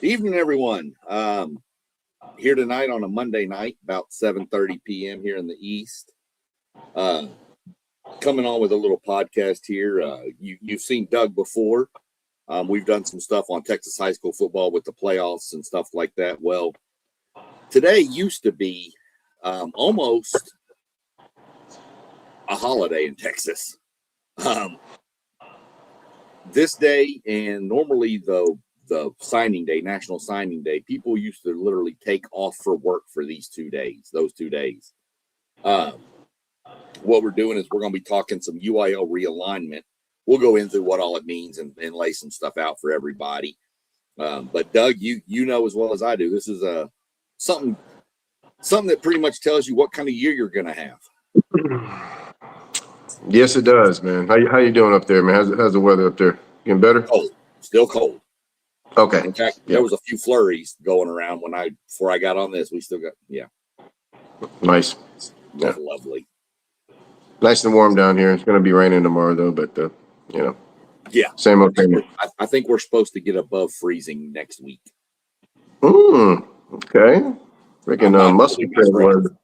Evening, everyone. Here tonight on a Monday night, about 7:30 p.m. here in the East. Coming on with a little podcast here. You've seen Doug before. We've done some stuff on Texas high school football with the playoffs and stuff like that. Well, today used to be almost a holiday in Texas. This day and normally the signing day, National Signing Day, people used to literally take off for work for those 2 days. What we're doing is we're going to be talking some UIL realignment. We'll go into what all it means and lay some stuff out for everybody. But Doug, you know as well as I do, this is something that pretty much tells you what kind of year you're going to have. Yes, it does, man. How you doing up there, man? How's the weather up there? Getting better? Cold, still cold. Okay. In fact, there was a few flurries going around before I got on this. We still got Nice. Yeah. Lovely. Nice and warm down here. It's going to be raining tomorrow though, but yeah, same old thing. I think we're supposed to get above freezing next week. Okay. Freaking muscle weather.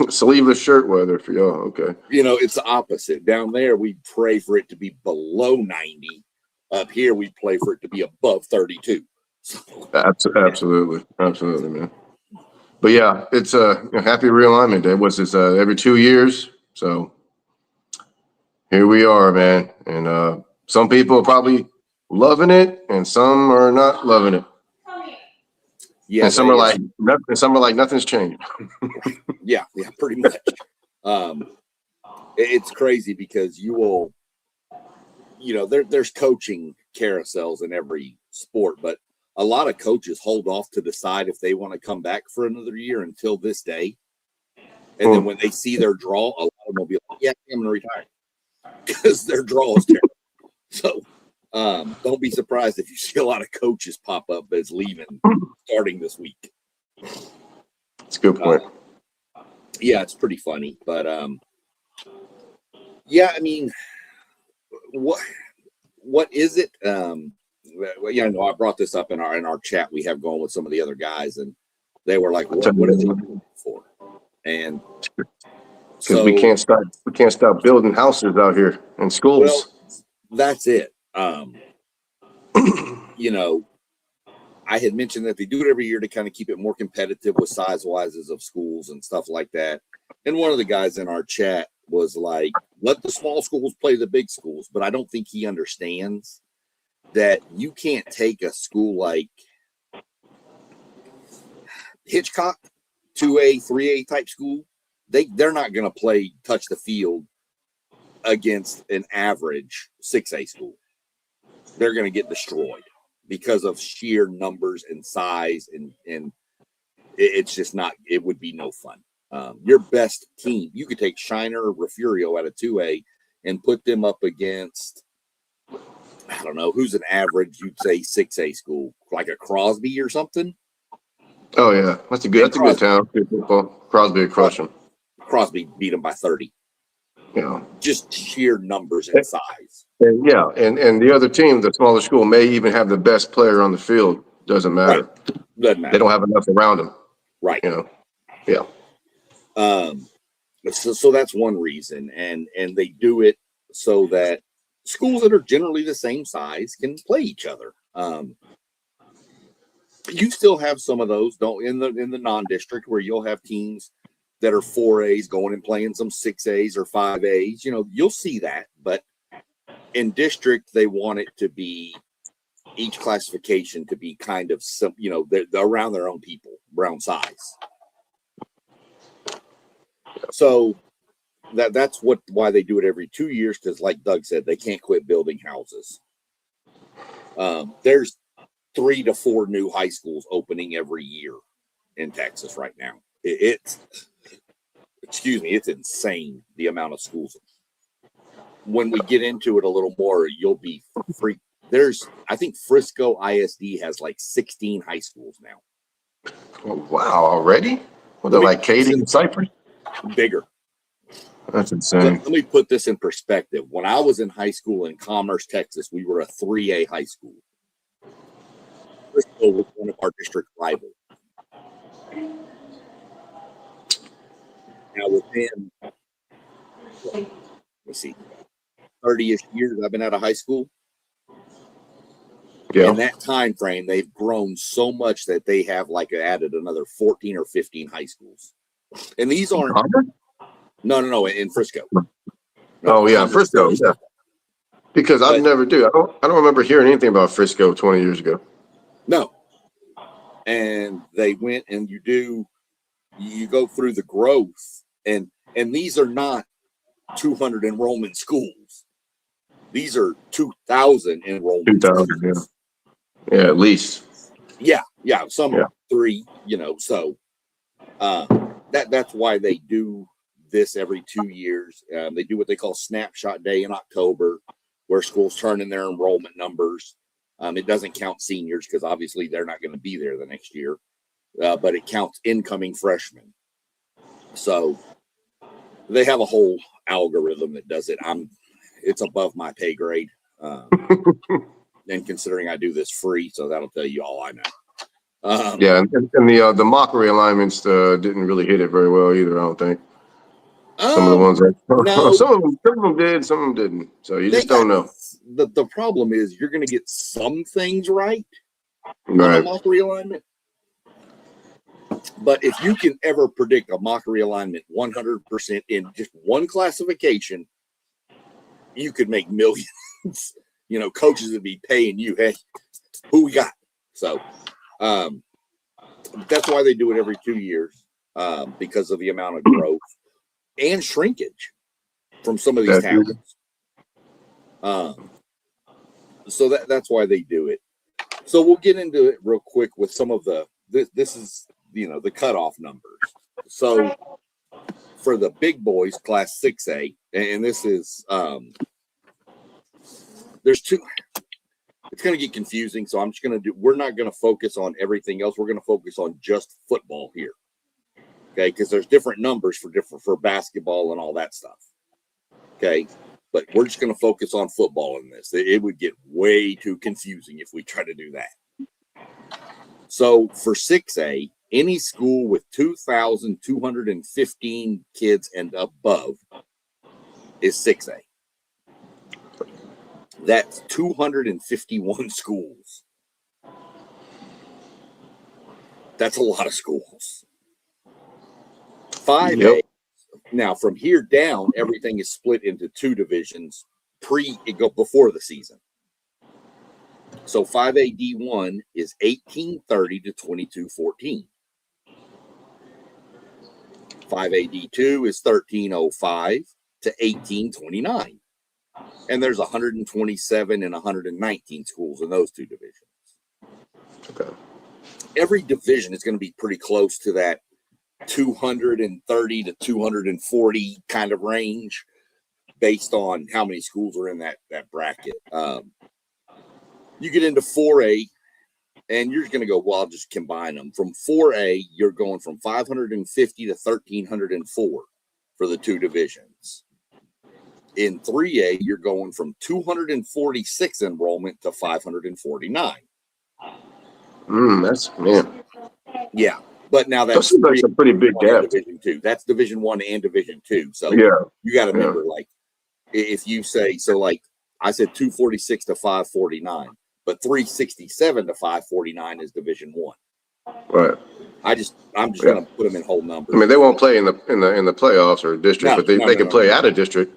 Sleeveless shirt weather for y'all. Okay. It's the opposite. Down there, we pray for it to be below 90. Up here, we pray for it to be above 32. So, absolutely, man. But yeah, it's a happy realignment day. What's this? Every 2 years. So here we are, man. And some people are probably loving it, and some are not loving it. Yeah, and some are like nothing's changed. yeah, pretty much. It's crazy because there's coaching carousels in every sport, but a lot of coaches hold off to decide if they want to come back for another year until this day. And then when they see their draw, a lot of them will be like, yeah, I'm going to retire because their draw is terrible. So don't be surprised if you see a lot of coaches pop up as leaving starting this week. That's a good point. Yeah, it's pretty funny. But, yeah, I mean, what is it? I brought this up in our chat we have going with some of the other guys, and they were like, what is it for? And because we can't stop building houses out here and schools. Well, that's it. I had mentioned that they do it every year to kind of keep it more competitive with size-wises of schools and stuff like that. And one of the guys in our chat was like, let the small schools play the big schools. But I don't think he understands that you can't take a school like Hitchcock, 2A, 3A type school. They're not going to touch the field against an average 6A school. They're going to get destroyed because of sheer numbers and size, and it's just not. It would be no fun. Your best team, you could take Shiner or Refugio out of 2A and put them up against, I don't know, who's an average, you'd say 6A school, like a Crosby or something. Oh yeah, that's a good town. Crosby would crush them. Crosby beat them by 30. Just sheer numbers and size. And the other team, the smaller school, may even have the best player on the field. Doesn't matter. Right. Doesn't matter. They don't have enough around them. Right. Yeah. So that's one reason, and they do it so that schools that are generally the same size can play each other. You still have some of those, in the non-district, where you'll have teams that are 4As going and playing some 6As or 5As. You'll see that, but in district, they want it to be each classification to be kind of they're around their own people, around size. So that's why they do it every 2 years, because like Doug said, they can't quit building houses. There's 3 to 4 new high schools opening every year in Texas right now. It's insane the amount of schools. When we get into it a little more, you'll be freaked. I think Frisco ISD has like 16 high schools now. Oh, wow, already? Well, they're like Katy and Cypress? Bigger. That's insane. Let me put this in perspective. When I was in high school in Commerce, Texas, we were a 3A high school. Frisco was one of our district rivals. Now within, let's see, 30-ish years I've been out of high school. Yeah. In that time frame, they've grown so much that they have like added another 14 or 15 high schools. And these aren't no in Frisco. Oh yeah, Frisco. Yeah. Because I don't remember hearing anything about Frisco 20 years ago. No. And they went and you go through the growth and these are not 200 enrollment schools. These are 2,000 enrollment 2,000, schools. Yeah, at least. Yeah. Some 3, so that's why they do this every 2 years. They do what they call snapshot day in October, where schools turn in their enrollment numbers. It doesn't count seniors because obviously they're not going to be there the next year, but it counts incoming freshmen. So they have a whole algorithm that does it. It's above my pay grade. And considering I do this free, so that'll tell you all I know. And the mock realignments didn't really hit it very well either. I don't think some of the ones no, some of them did, some of them didn't. So you just don't know. The problem is you're going to get some things right on a mock realignment, but if you can ever predict a mock realignment 100% in just one classification, you could make millions. Coaches would be paying you, hey, who we got? So that's why they do it every 2 years, because of the amount of growth and shrinkage from some of these towns. So that's why they do it. So we'll get into it real quick with some of this is, the cutoff numbers. So for the big boys, class 6A, and this is, there's two, it's going to get confusing. So I'm just going to we're not going to focus on everything else. We're going to focus on just football here. Okay. Because there's different numbers for basketball and all that stuff. Okay. But we're just going to focus on football in this. It would get way too confusing if we try to do that. So for 6A, any school with 2,215 kids and above is 6A. That's 251 schools. That's a lot of schools. 5A, now from here down, everything is split into 2 divisions before the season. So 5A D1 is 1830 to 2214. 5A D2 is 1305 to 1829. And there's 127 and 119 schools in those 2 divisions. Okay. Every division is going to be pretty close to that 230 to 240 kind of range based on how many schools are in that bracket. You get into 4A, and you're going to go, well, I'll just combine them. From 4A, you're going from 550 to 1,304 for the 2 divisions. In 3A, you're going from 246 enrollment to 549. Yeah, but now that's a pretty big gap. Division 2. That's Division 1 and Division 2. So you got to remember, like, if you say, so like I said 246 to 549, but 367 to 549 is Division 1. Right. I'm just going to put them in whole numbers. I mean, they won't play in the playoffs or district, but they can play out of district.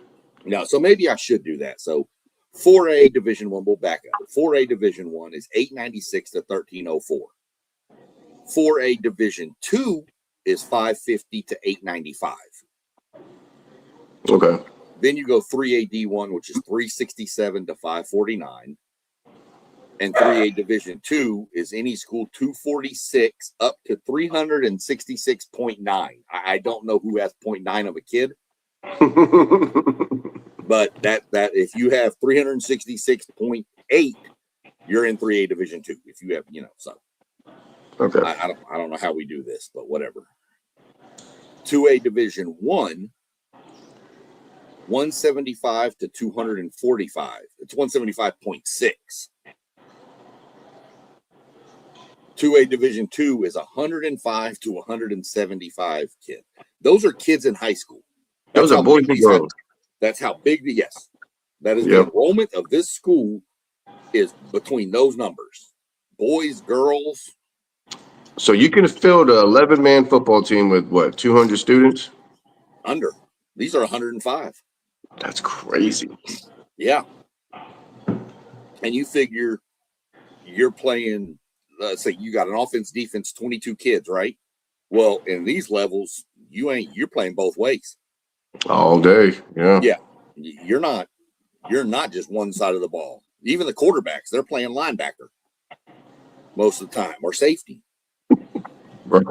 No, so maybe I should do that. So 4A Division 1, we'll back up. 4A Division 1 is 896 to 1304. 4A Division 2 is 550 to 895. Okay. Then you go 3A D1, which is 367 to 549. And 3A Division 2 is any school 246 up to 366.9. I don't know who has 0.9 of a kid. But that if you have 366.8, you're in 3A Division 2. If you have, so okay. I don't know how we do this, but whatever. 2A Division 1, 175 to 245. It's 175.6. 2A Division II is 105 to 175 kids. Those are kids in high school. Those are boys and girls. That's how big yes. That is the Yep. enrollment of this school is between those numbers. Boys, girls. So you can field an 11-man football team with what, 200 students? Under. These are 105. That's crazy. Yeah. And you figure you're playing, let's say you got an offense, defense, 22 kids, right? Well, in these levels, you're playing both ways. All day. Yeah. Yeah. You're not just one side of the ball. Even the quarterbacks, they're playing linebacker most of the time, or safety. Right.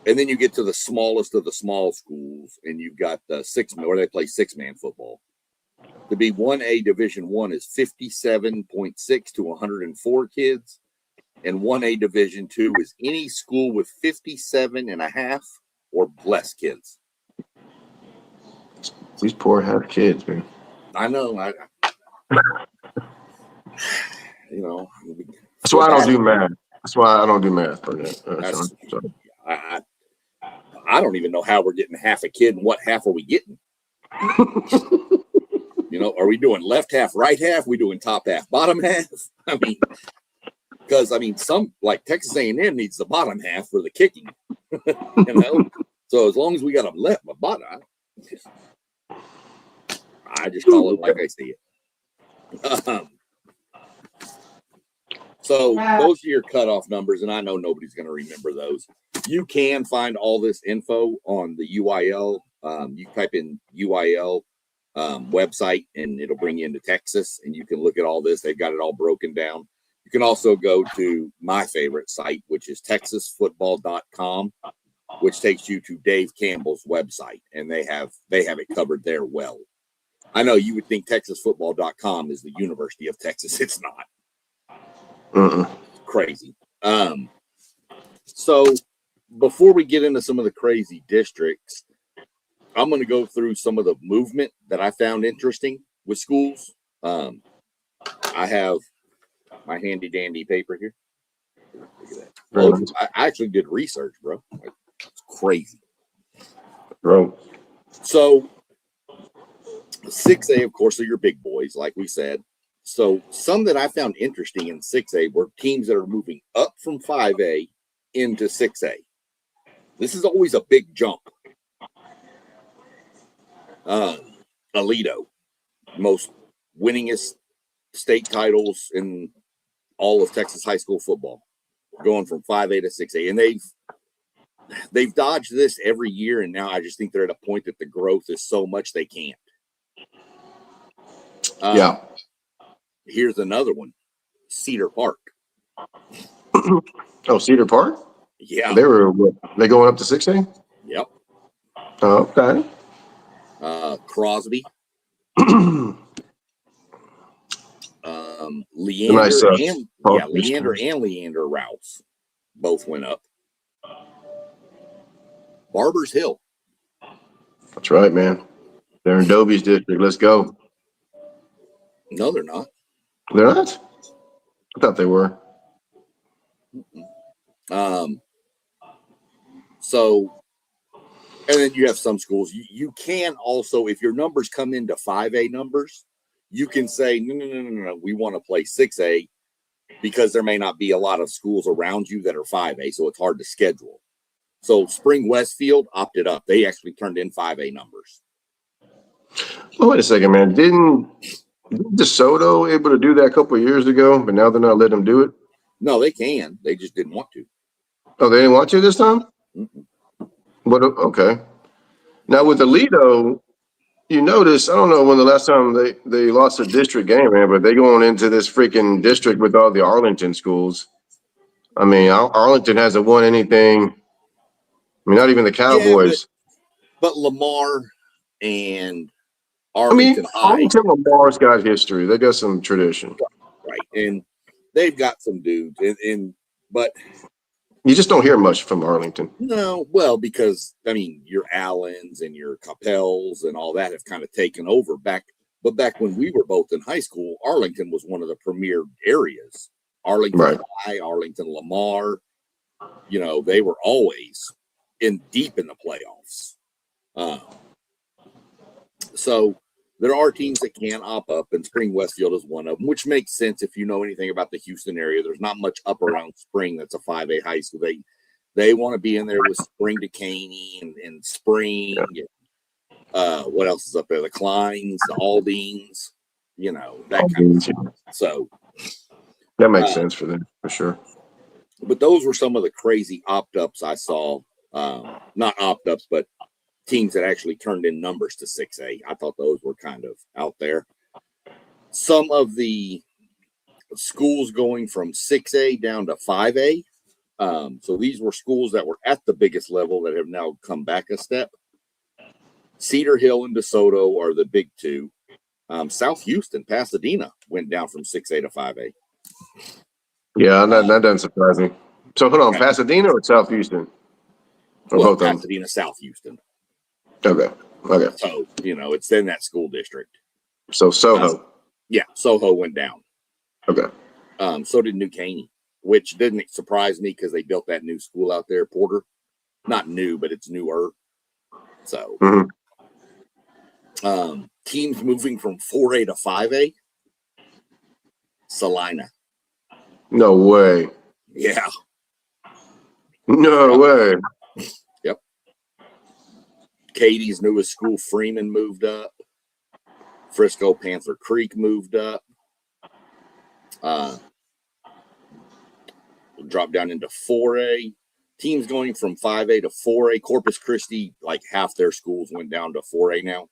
And then you get to the smallest of the small schools, and you've got the 6-man, where they play 6-man football. To be 1A Division I is 57.6 to 104 kids, and 1A Division II is any school with 57.5 or less kids. These poor half kids, man. I know. That's why I don't do math. That's why I don't do math. I don't even know how we're getting half a kid, and what half are we getting? Are we doing left half, right half? We doing top half, bottom half? Because some, like Texas A&M needs the bottom half for the kicking. So as long as we got them left, but bottom, I just call it like I see it. So those are your cutoff numbers, and I know nobody's going to remember those. You can find all this info on the UIL. You type in UIL website, and it'll bring you into Texas, and you can look at all this. They've got it all broken down. You can also go to my favorite site, which is texasfootball.com, which takes you to Dave Campbell's website, and they have it covered there well. I know you would think texasfootball.com is the University of Texas. It's not. Crazy. So before we get into some of the crazy districts, I'm going to go through some of the movement that I found interesting with schools. I have my handy dandy paper here. Look at that. I actually did research, bro. It's crazy. Bro. So 6A, of course, are your big boys, like we said. So some that I found interesting in 6A were teams that are moving up from 5A into 6A. This is always a big jump. Alito, most winningest state titles in all of Texas high school football, going from 5A to 6A. And they've dodged this every year, and now I just think they're at a point that the growth is so much they can't. Yeah. Here's another one. Cedar Park. Oh, Cedar Park? Yeah. They going up to 6A? Yep. Oh, okay. Crosby. Leander and Leander routes both went up. Barbers Hill. That's right, man. They're in Dobie's district. Let's go. No, they're not. They're not? I thought they were. So, and then you have some schools. You can also, if your numbers come into 5A numbers, you can say, no, we want to play 6A because there may not be a lot of schools around you that are 5A, so it's hard to schedule. So Spring Westfield opted up. They actually turned in 5A numbers. Oh, wait a second, man. Didn't DeSoto able to do that a couple of years ago, but now they're not letting them do it? No, they can. They just didn't want to. Oh, they didn't want to this time? Mm-mm. But okay. Now with Alito, you notice, I don't know when the last time they lost a district game, man, but they going into this freaking district with all the Arlington schools. I mean, Arlington hasn't won anything. I mean, not even the Cowboys. Yeah, but Lamar and Arlington High. Arlington Lamar's got history. They got some tradition. Right. And they've got some dudes. But you just don't hear much from Arlington. No, well, because your Allens and your Capels and all that have kind of taken over back. But back when we were both in high school, Arlington was one of the premier areas. Arlington High, Arlington Lamar, they were always deep in the playoffs. So there are teams that can opt up, and Spring Westfield is one of them, which makes sense if you know anything about the Houston area. There's not much up around Spring that's a 5A high school. They want to be in there with Spring Decaney and Spring. Yeah. And, what else is up there? The Kleins, the Aldines, that kind of stuff. So that makes sense for them for sure. But those were some of the crazy opt-ups I saw. Not opt-ups, but teams that actually turned in numbers to 6A. I thought those were kind of out there. Some of the schools going from 6A down to 5A. So these were schools that were at the biggest level that have now come back a step. Cedar Hill and DeSoto are the big two. South Houston, Pasadena went down from 6A to 5A. Yeah, that doesn't surprise me. So hold on, Okay. Pasadena or South Houston? Or Well, both of them? Pasadena, South Houston. Okay. So, it's in that school district. So Soho. Yeah, Soho went down. Okay. So did New Caney, which didn't surprise me because they built that new school out there, Porter. Not new, but it's newer. So, teams moving from 4A to 5A. Salina. No way. Yeah. No way. Yep. Katie's newest school, Freeman, moved up. Frisco Panther Creek moved up. Dropped down into 4A. Teams going from 5A to 4A. Corpus Christi, like half their schools went down to 4A now.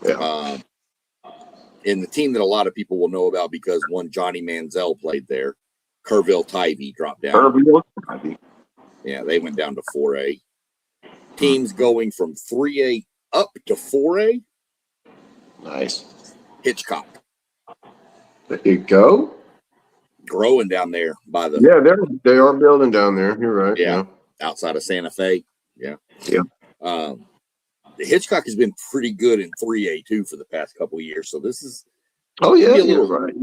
Yeah. And the team that a lot of people will know about because one Johnny Manziel played there, Kerrville Tivy dropped down. Kerrville Tivy. Yeah, they went down to 4A. Teams going from 3A up to 4A. Nice. Hitchcock. There you go. Growing down there by the. Yeah, they are building down there. You're right. Yeah. Outside of Santa Fe. Yeah. Yeah. The Hitchcock has been pretty good in 3A too for the past couple of years. So this is. Oh yeah, you're right.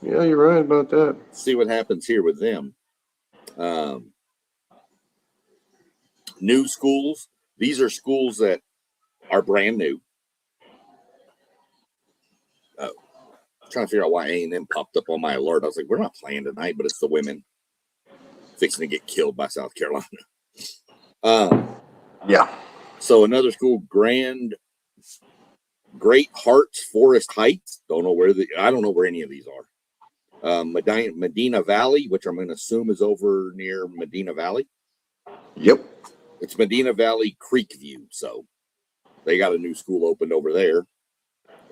Yeah, you're right about that. See what happens here with them. New schools. These are schools that are brand new. Trying to figure out why A&M popped up on my alert. I was like, we're not playing tonight, but it's the women fixing to get killed by South Carolina. Yeah. So another school, Great Hearts Forest Heights. I don't know where any of these are. Medina Valley, which I'm going to assume is over near Medina Valley. Yep. It's Medina Valley Creekview. So they got a new school opened over there.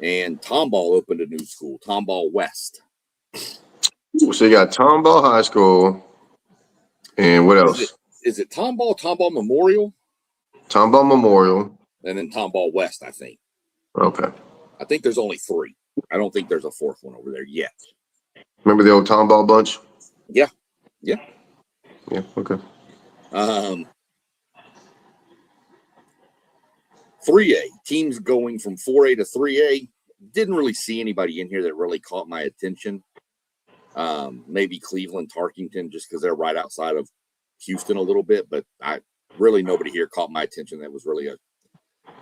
And Tomball opened a new school, Tomball West. So you got Tomball High School. And what else? Is it Tomball Memorial? Tomball Memorial. And then Tomball West, I think. Okay. I think there's only 3. I don't think there's a 4th one over there yet. Remember the old Tomball bunch? Yeah. Yeah, okay. 3A, teams going from 4A to 3A. Didn't really see anybody in here that really caught my attention. Maybe Cleveland, Tarkington, just because they're right outside of Houston a little bit. But nobody here caught my attention. That was really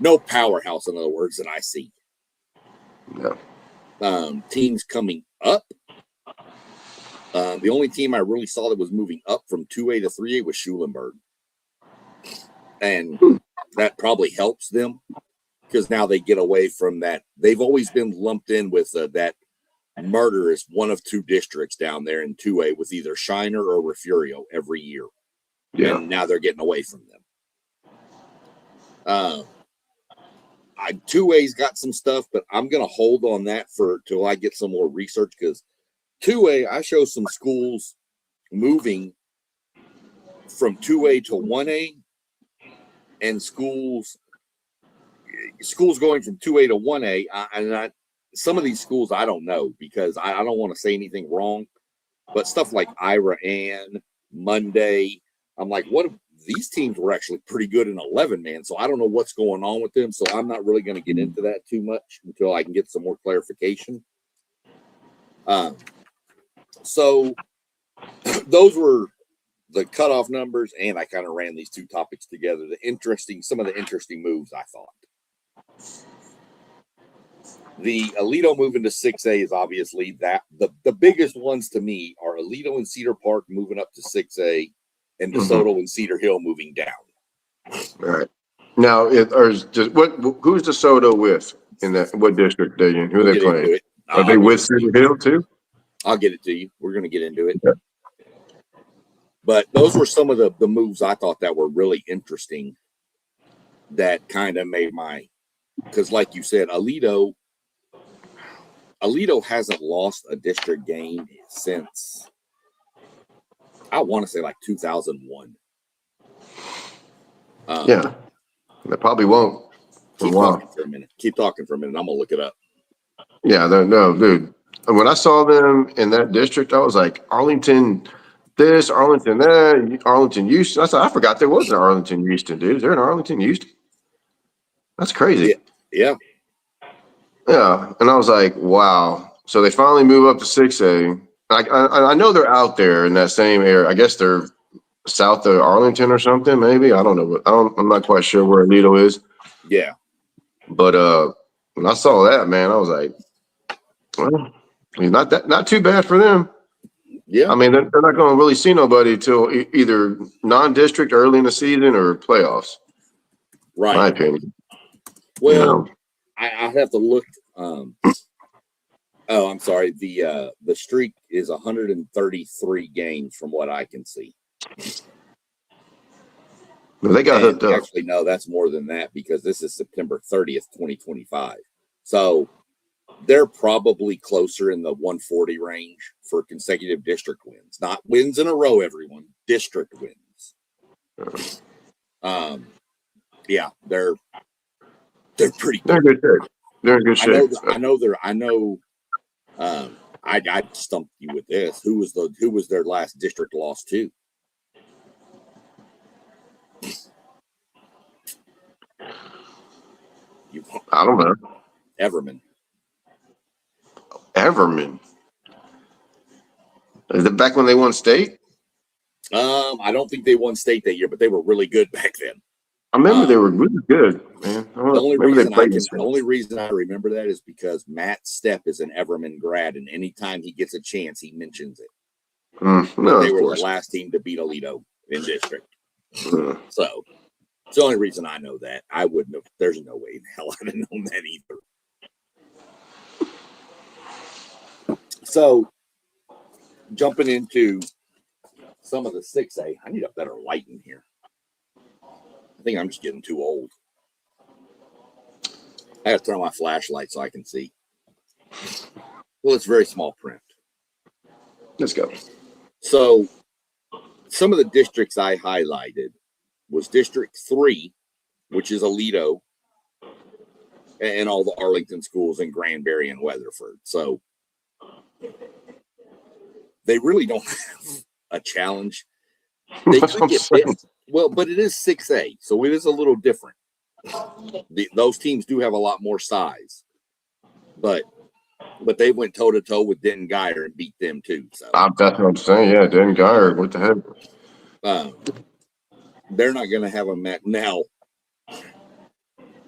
no powerhouse, in other words, that I see. Yeah. Teams coming up. The only team I really saw that was moving up from 2A to 3A was Schulenburg. And that probably helps them because now they get away from that. They've always been lumped in with that murderous one of 2 districts down there in 2A with either Shiner or Refugio every year. Yeah. And now they're getting away from them. 2A's got some stuff, but I'm going to hold on that till I get some more research because 2A, I show some schools moving from 2A to 1A and schools going from 2A to 1A. Some of these schools I don't know because I don't want to say anything wrong, but stuff like Ira Ann, Monday, I'm like, what if these teams were actually pretty good in 11 man? So I don't know what's going on with them. So I'm not really going to get into that too much until I can get some more clarification. So those were the cutoff numbers, and I kind of ran these two topics together. Some of the interesting moves I thought. The Aledo moving to 6A is obviously that the biggest ones to me are Aledo and Cedar Park moving up to 6A, and DeSoto and Cedar Hill moving down. All right. Now, who's DeSoto with in that? What district they in? Who are they playing? Are they with Cedar Hill too? I'll get it to you. We're going to get into it. Okay. But those were some of the moves I thought that were really interesting that kind of made because like you said, Aledo hasn't lost a district game since, I want to say, like 2001. Yeah, they probably won't. Keep talking for a minute. I'm going to look it up. Yeah, no, dude. When I saw them in that district, I was like, Arlington this, Arlington that, Arlington Houston. I forgot there was an Arlington Houston, dude. Is there an Arlington Houston? That's crazy. Yeah. Yeah, and I was like, wow. So they finally move up to 6A. I know they're out there in that same area. I guess they're south of Arlington or something, maybe. I don't know. I'm not quite sure where Aledo is. Yeah. But when I saw that, man, I was like, well, not too bad for them. Yeah. I mean, they're not going to really see nobody till either non-district early in the season or playoffs. Right. My opinion. Well, I have to look. I'm sorry. The streak is 133 games from what I can see. They got hooked up. Actually, no, that's more than that because this is September 30th, 2025. So they're probably closer in the 140 range for consecutive district wins. Not wins in a row, everyone. District wins. Yeah, they're pretty good. They're good shape. They're in good shape. I stumped you with this. Who was their last district loss to? I don't know. Everman. Is it back when they won state? I don't think they won state that year, but they were really good back then. I remember they were really good, man. The only reason I remember that is because Matt Stepp is an Everman grad, and anytime he gets a chance, he mentions it. They were the last team to beat Aledo in district. So it's the only reason I know that. I wouldn't have. There's no way in hell I'd have known that either. So jumping into some of the 6A, I need a better light in here. I think I'm just getting too old. I got to turn on my flashlight so I can see. Well, it's very small print. Let's go. So some of the districts I highlighted was District 3, which is Aledo, and all the Arlington schools in Granbury and Weatherford. So they really don't have a challenge. They could get bit. Well, but it is 6A, so it is a little different. Those teams do have a lot more size, but they went toe to toe with Denton Geyer and beat them too. So that's what I'm saying. Yeah, Denton Geyer. What the heck? They're not going to have a match now.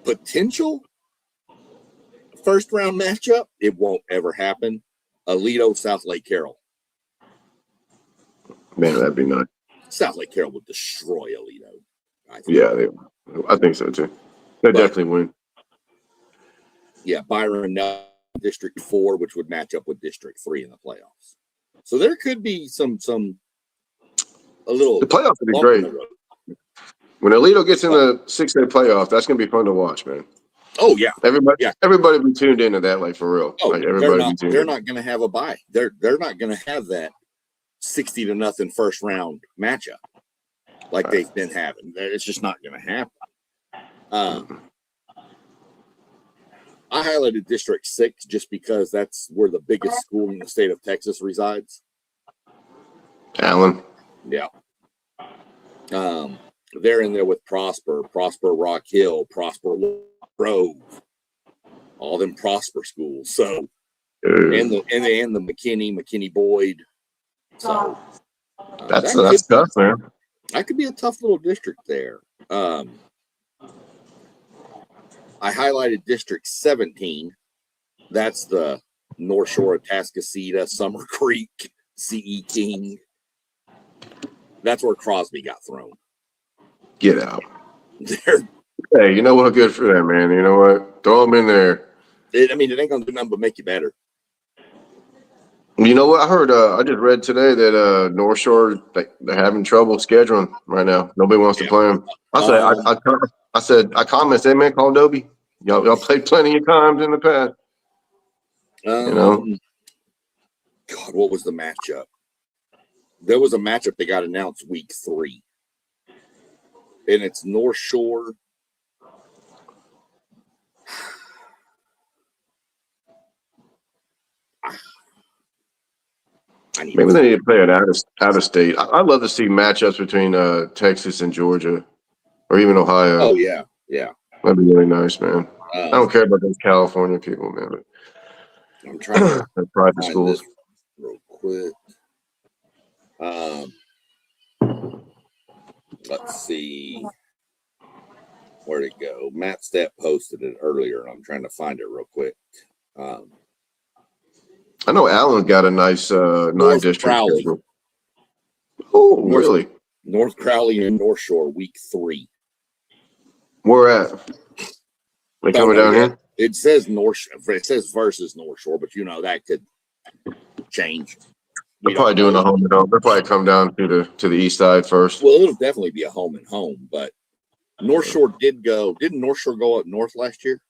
Potential first round matchup. It won't ever happen. Aledo, South Lake Carroll. Man, that'd be nice. South Lake Carroll would destroy Aledo. I think so too. They definitely win. Yeah, Byron District 4, which would match up with District 3 in the playoffs. So there could be a little. The playoffs would be great. When Aledo gets in the 6A playoff, that's gonna be fun to watch, man. Oh yeah, everybody be tuned into that, like for real. Oh, like they're not going to have a bye. They're not going to have that 60-0 first round matchup like they've been having. It's just not going to happen. I highlighted District 6 just because that's where the biggest school in the state of Texas resides. Allen. Yeah. They're in there with Prosper, Rock Hill, Prosper Grove, all them Prosper schools. So, and the McKinney Boyd. So, That's That tough, man. that could be a tough little district there. I highlighted District 17. That's the North Shore of Tascasita, Summer Creek, CE King. That's where Crosby got thrown. Get out. There, Hey, you know what? Good for them, man. You know what? Throw them in there. it ain't gonna do nothing but make you better. You know what? I heard. I just read today that North Shore they're having trouble scheduling right now. Nobody wants to play them. I said I commented, hey man, call Dobie. Y'all played plenty of times in the past. You know. God, what was the matchup? There was a matchup that got announced week 3, and it's North Shore. Maybe they need to play it out of state. I'd love to see matchups between Texas and Georgia, or even Ohio. Oh yeah. That'd be really nice, man. I don't care about those California people, man. But I'm trying to private find schools. this real quick. Let's see. Where'd it go? Matt Stepp posted it earlier, and I'm trying to find it real quick. I know Allen got a nice non-district Crowley. schedule. Oh, really? North Crowley and North Shore, week 3. Where at? They coming down here? It says It says versus North Shore, but that could change. They're probably doing a home and home. They'll probably come down to the east side first. Well, it'll definitely be a home and home, but North Shore did go. Didn't North Shore go up north last year?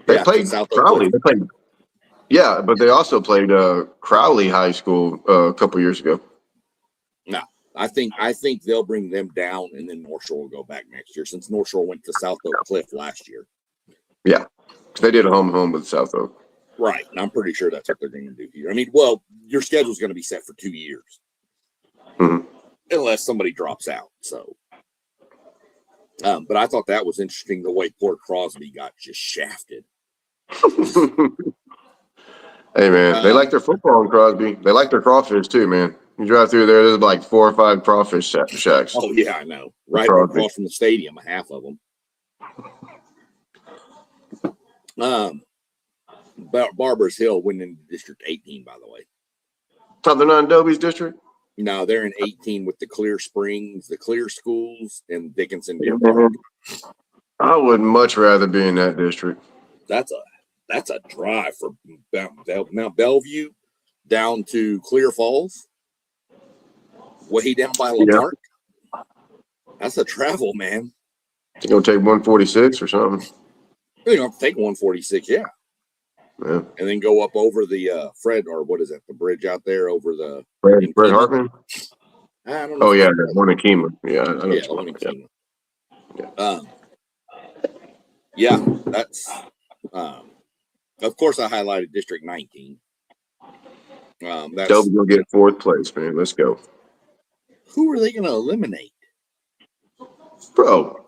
They played Crowley. They played. Yeah, but they also played Crowley High School a couple years ago. No, I think they'll bring them down, and then North Shore will go back next year, since North Shore went to South Oak Cliff last year. Yeah, they did a home and home with South Oak. Right, and I'm pretty sure that's what they're going to do here. I mean, well, your schedule's going to be set for 2 years, unless somebody drops out. So, but I thought that was interesting the way poor Crosby got just shafted. Hey man, they like their football in Crosby. They like their crawfish too, man. You drive through there's like 4 or 5 crawfish shacks. Oh yeah, I know. Right across from the stadium, half of them. Barbers Hill went into District 18, by the way. Oh, they're not in Dobie's district? No, they're in 18 with the Clear Springs, the Clear Schools, and Dickinson Deer Park. I would much rather be in that district. That's a drive for Mount Bellevue down to Clear Falls, way down by Lamarck. Yeah. That's a travel, man. You gonna take 146 or something? You're gonna take 146, yeah. And then go up over the Fred, or what is that? The bridge out there over the Fred Hartman. I don't know. Oh yeah, the one in Keeneland. Yeah, I know. Yeah, the one in Keeneland. Yeah, that's. Of course, I highlighted District 19. Dobie will get 4th place, man. Let's go. Who are they going to eliminate? Bro,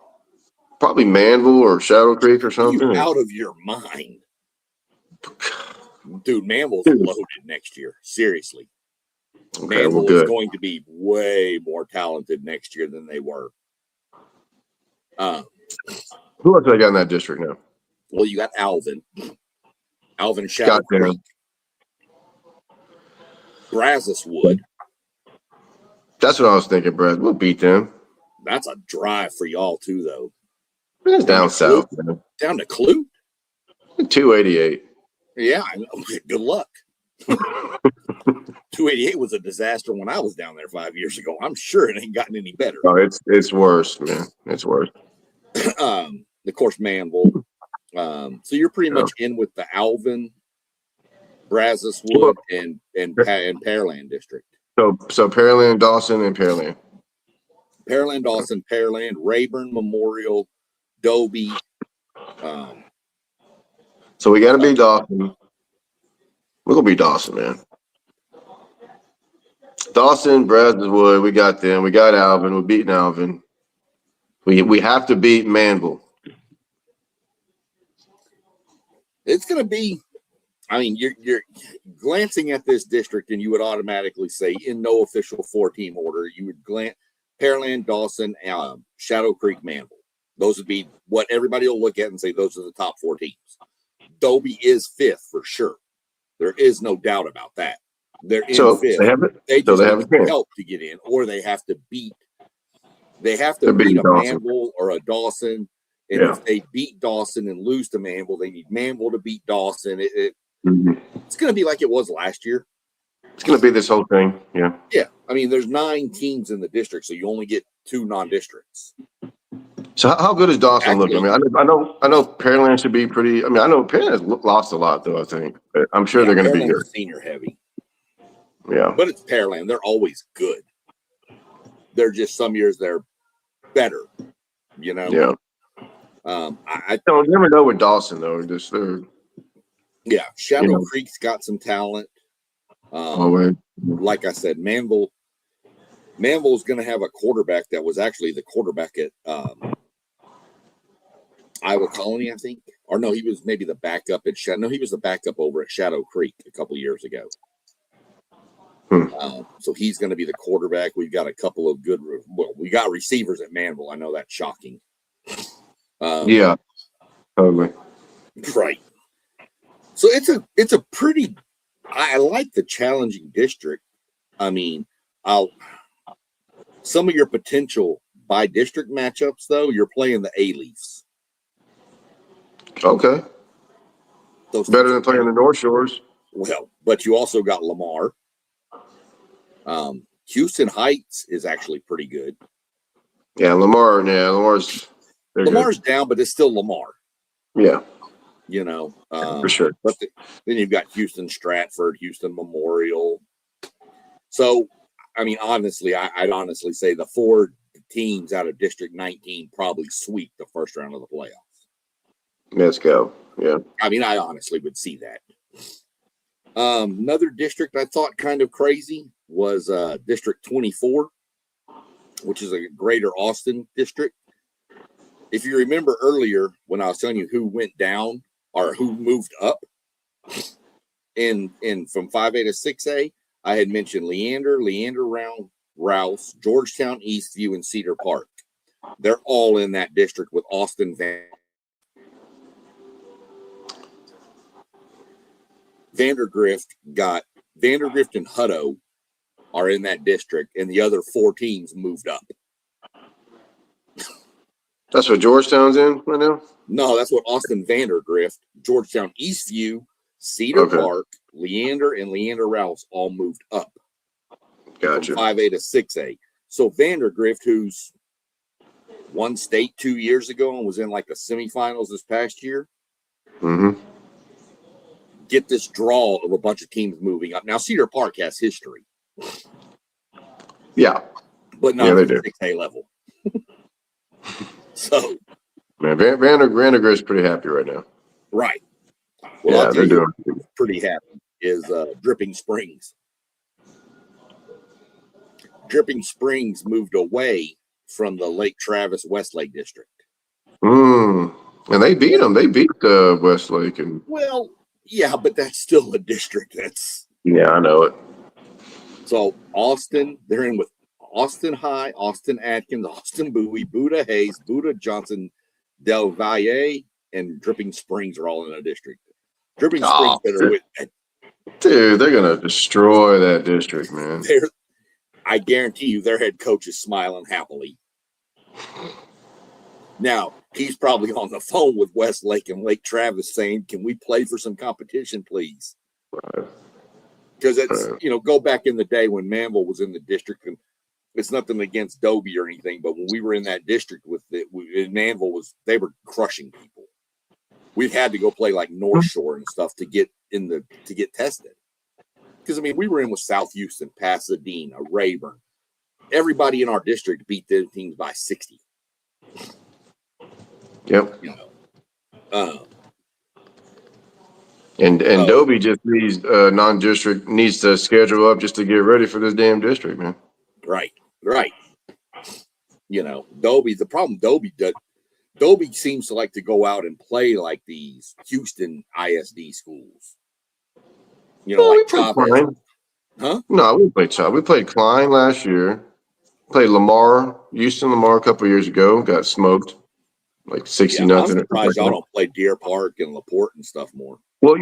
probably Manville or Shadow Creek or something. You're out of your mind. Dude, Manville's loaded next year. Seriously. Okay, Manville is going to be way more talented next year than they were. Who else I got in that district now? Well, you got Alvin Shadow Creek. Brazos Wood. That's what I was thinking, Brad. We'll beat them. That's a drive for y'all, too, though. It's down south, man. Down to Clute? 288. Yeah, I know. Good luck. 288 was a disaster when I was down there 5 years ago. I'm sure it ain't gotten any better. Oh, it's worse, man. It's worse. Of course, Manville. So you're pretty much in with the Alvin, Brazos Wood, and Pearland district. So Pearland, Dawson, and Pearland. Pearland, Dawson, Pearland, Rayburn, Memorial, Dobie. So we got to be Dawson. We're going to be Dawson, man. Dawson, Brazos Wood, we got them. We got Alvin. We're beating Alvin. We have to beat Manville. It's going to be, I mean, you're glancing at this district, and you would automatically say, in no official 4-team order, you would glance Pearland, Dawson, Shadow Creek, Manville. Those would be what everybody will look at and say those are the top 4 teams. Dobie is 5th for sure. There is no doubt about that. They're in 5th. They just need help to get in, or they have to beat. They have to beat a Manville or a Dawson. And if they beat Dawson and lose to Manville, they need Manville to beat Dawson. It's going to be like it was last year. It's going to be this whole thing. Yeah. Yeah. I mean, there's 9 teams in the district, so you only get 2 non-districts. So how good is Dawson looking? I mean, I know Pearland should be pretty. I mean, I know Pearland has lost a lot, though. I think, but I'm sure they're going to be good. Senior heavy. Yeah, but it's Pearland. They're always good. They're just some years they're better. You know. Yeah. I don't never know with Dawson though. Shadow Creek's got some talent. Like I said, Manville's going to have a quarterback that was actually the quarterback at Iowa Colony, I think. Or no, he was maybe the backup at Shadow. No, he was the backup over at Shadow Creek a couple of years ago. So he's going to be the quarterback. We've got a couple of good. Well, we got receivers at Manville. I know that's shocking. Yeah, totally. Right. So it's a pretty. I like the challenging district. I mean, some of your potential by district matchups, though, you're playing the A-Leafs. Okay. Better than playing the North Shores. Well, but you also got Lamar. Houston Heights is actually pretty good. Yeah, Lamar's good. Down, but it's still Lamar. Yeah. You know, for sure. But then you've got Houston Stratford, Houston Memorial. So, I mean, honestly, I'd honestly say the 4 teams out of District 19 probably sweep the first round of the playoffs. Let's go. Yeah. I mean, I honestly would see that. Another district I thought kind of crazy was District 24, which is a greater Austin district. If you remember earlier when I was telling you who went down or who moved up in from 5A to 6A, I had mentioned Leander, Rouse, Georgetown, Eastview, and Cedar Park. They're all in that district with Austin Vandergrift and Hutto are in that district, and the other 4 teams moved up. That's what Georgetown's in right now? No, that's what Austin Vandergrift, Georgetown Eastview, Cedar Park, Leander, and Leander Rouse all moved up. Gotcha. From 5A to 6A. So Vandergrift, who's won state 2 years ago and was in like the semifinals this past year, get this draw of a bunch of teams moving up. Now, Cedar Park has history. Yeah. But not at the 6A level. So. Man, Vandergrift's pretty happy right now. Right. Well, yeah, they're doing pretty happy is Dripping Springs. Dripping Springs moved away from the Lake Travis Westlake district. And they beat them. They beat Westlake. Well, yeah, but that's still a district. Yeah, I know it. So Austin, they're in with Austin High, Austin Atkins, Austin Bowie, Buda Hayes, Buda Johnson, Del Valle, and Dripping Springs are all in a district. Dripping Springs better with dude, they're gonna destroy that district, man. I guarantee you their head coach is smiling happily. Now, he's probably on the phone with Westlake and Lake Travis saying, can we play for some competition, please? Because it's, go back in the day when Manville was in the district, and it's nothing against Dobie or anything, but when we were in that district with it, Manville they were crushing people. We've had to go play like North Shore and stuff to get tested. Because, I mean, we were in with South Houston, Pasadena, Rayburn. Everybody in our district beat their teams by 60. Yep. And Dobie just needs non-district needs to schedule up just to get ready for this damn district, man. Right. Dobie. The problem Dobie seems to like to go out and play like these Houston ISD schools. Well, we Like played Chop has, Klein. huh? No, we played Chop. We played Klein last year. Played Lamar, Houston Lamar a couple years ago. Got smoked like 60 Yeah, I'm nothing or something like surprised y'all that. don't play Deer Park and Laporte and stuff more. Well,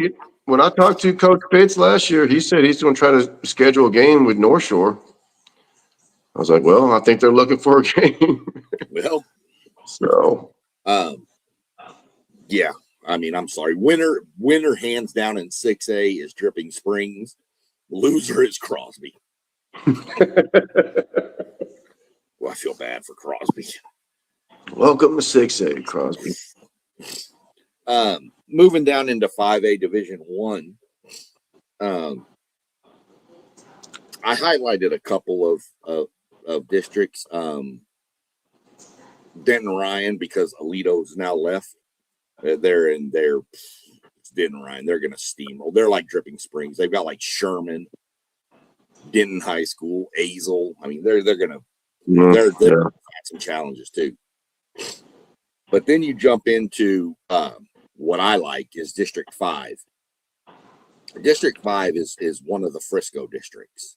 when I talked to Coach Pitts last year, he said he's going to try to schedule a game with North Shore. I was like, well, I think they're looking for a game. Well, So, um, yeah. I mean, I'm sorry. Winner hands down in 6A is Dripping Springs. Loser is Crosby. Well, I feel bad for Crosby. welcome to 6A, Crosby. Moving down into 5A Division 1, I highlighted a couple of districts. Denton Ryan, because Alito's now left. They're in their Denton Ryan. They're going to steamroll. They're like Dripping Springs. They've got like Sherman, Denton High School, Azle. I mean, they're going to they're have some challenges too. But then you jump into what I like is District 5. District 5 is one of the Frisco districts.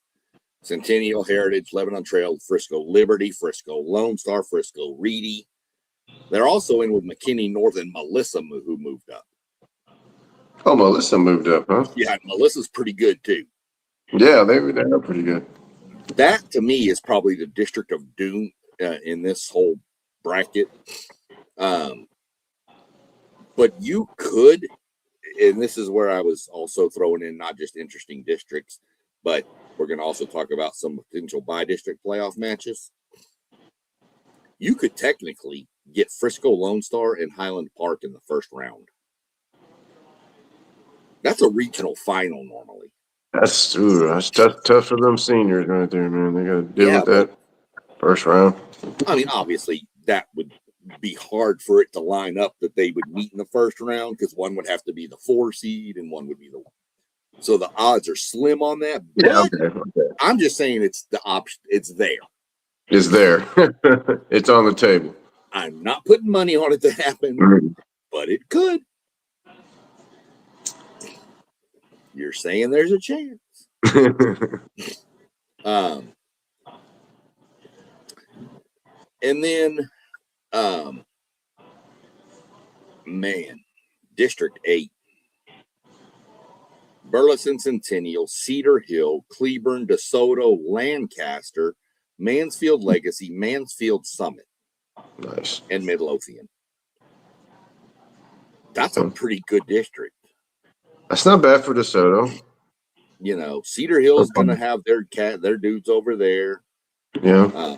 Centennial, Heritage, Lebanon Trail, Frisco, Liberty, Frisco, Lone Star, Frisco, Reedy. They're also in with McKinney North and Melissa, who moved up. Oh, Melissa moved up, huh? Yeah, Melissa's pretty good too. Yeah, they're pretty good. That to me is probably the district of doom in this whole bracket. But you could, and this is where I was also throwing in not just interesting districts, but we're going to also talk about some potential by-district playoff matches. You could technically get Frisco Lone Star and Highland Park in the first round. That's a regional final normally. That's tough for them seniors right there, man. They got to deal with that first round. I mean, obviously, that would be hard for it to line up that they would meet in the first round because one would have to be the 4 seed and one would be the 1. So the odds are slim on that. But Yeah, okay. I'm just saying it's the option. It's there. It's there. It's on the table. I'm not putting money on it to happen, but it could. You're saying there's a chance. And then, District 8. Burleson Centennial, Cedar Hill, Cleburne, DeSoto, Lancaster, Mansfield Legacy, Mansfield Summit. Nice. And Midlothian. That's a pretty good district. That's not bad for DeSoto. Cedar Hill's going to have their dudes over there. Yeah.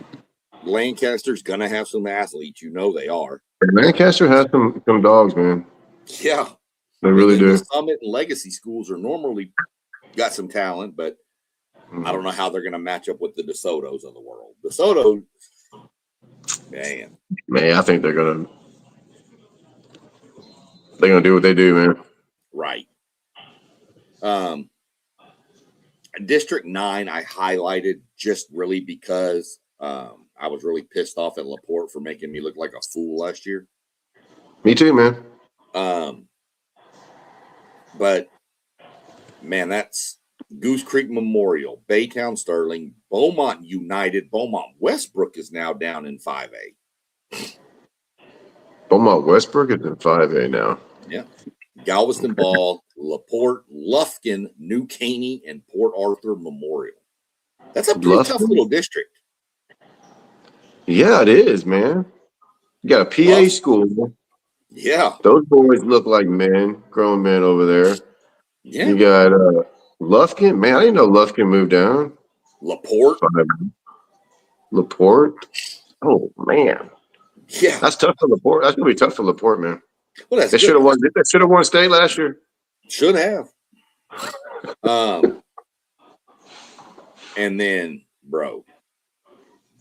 Lancaster's going to have some athletes. They are. Lancaster has some dogs, man. Yeah. They really do. The Summit and Legacy schools are normally got some talent, but I don't know how they're going to match up with the DeSotos of the world. DeSoto, man, I think they're gonna do what they do, man. Right. District 9, I highlighted just really because I was really pissed off at Laporte for making me look like a fool last year. Me too, man. But man, that's Goose Creek Memorial, Baytown Sterling, Beaumont United, Beaumont Westbrook is now down in 5A. Beaumont Westbrook is in 5A now. Yeah. Galveston Ball, Laporte, Lufkin, New Caney, and Port Arthur Memorial. That's a pretty tough little district. Yeah, it is, man. You got a PA school. Yeah. Those boys look like men, grown men over there. Yeah. You got Lufkin. Man, I didn't know Lufkin moved down. Laporte. Oh, man. Yeah. That's tough for Laporte. That's going to be tough for Laporte, man. Well, that's They should have won state last year. Should have. And then, bro,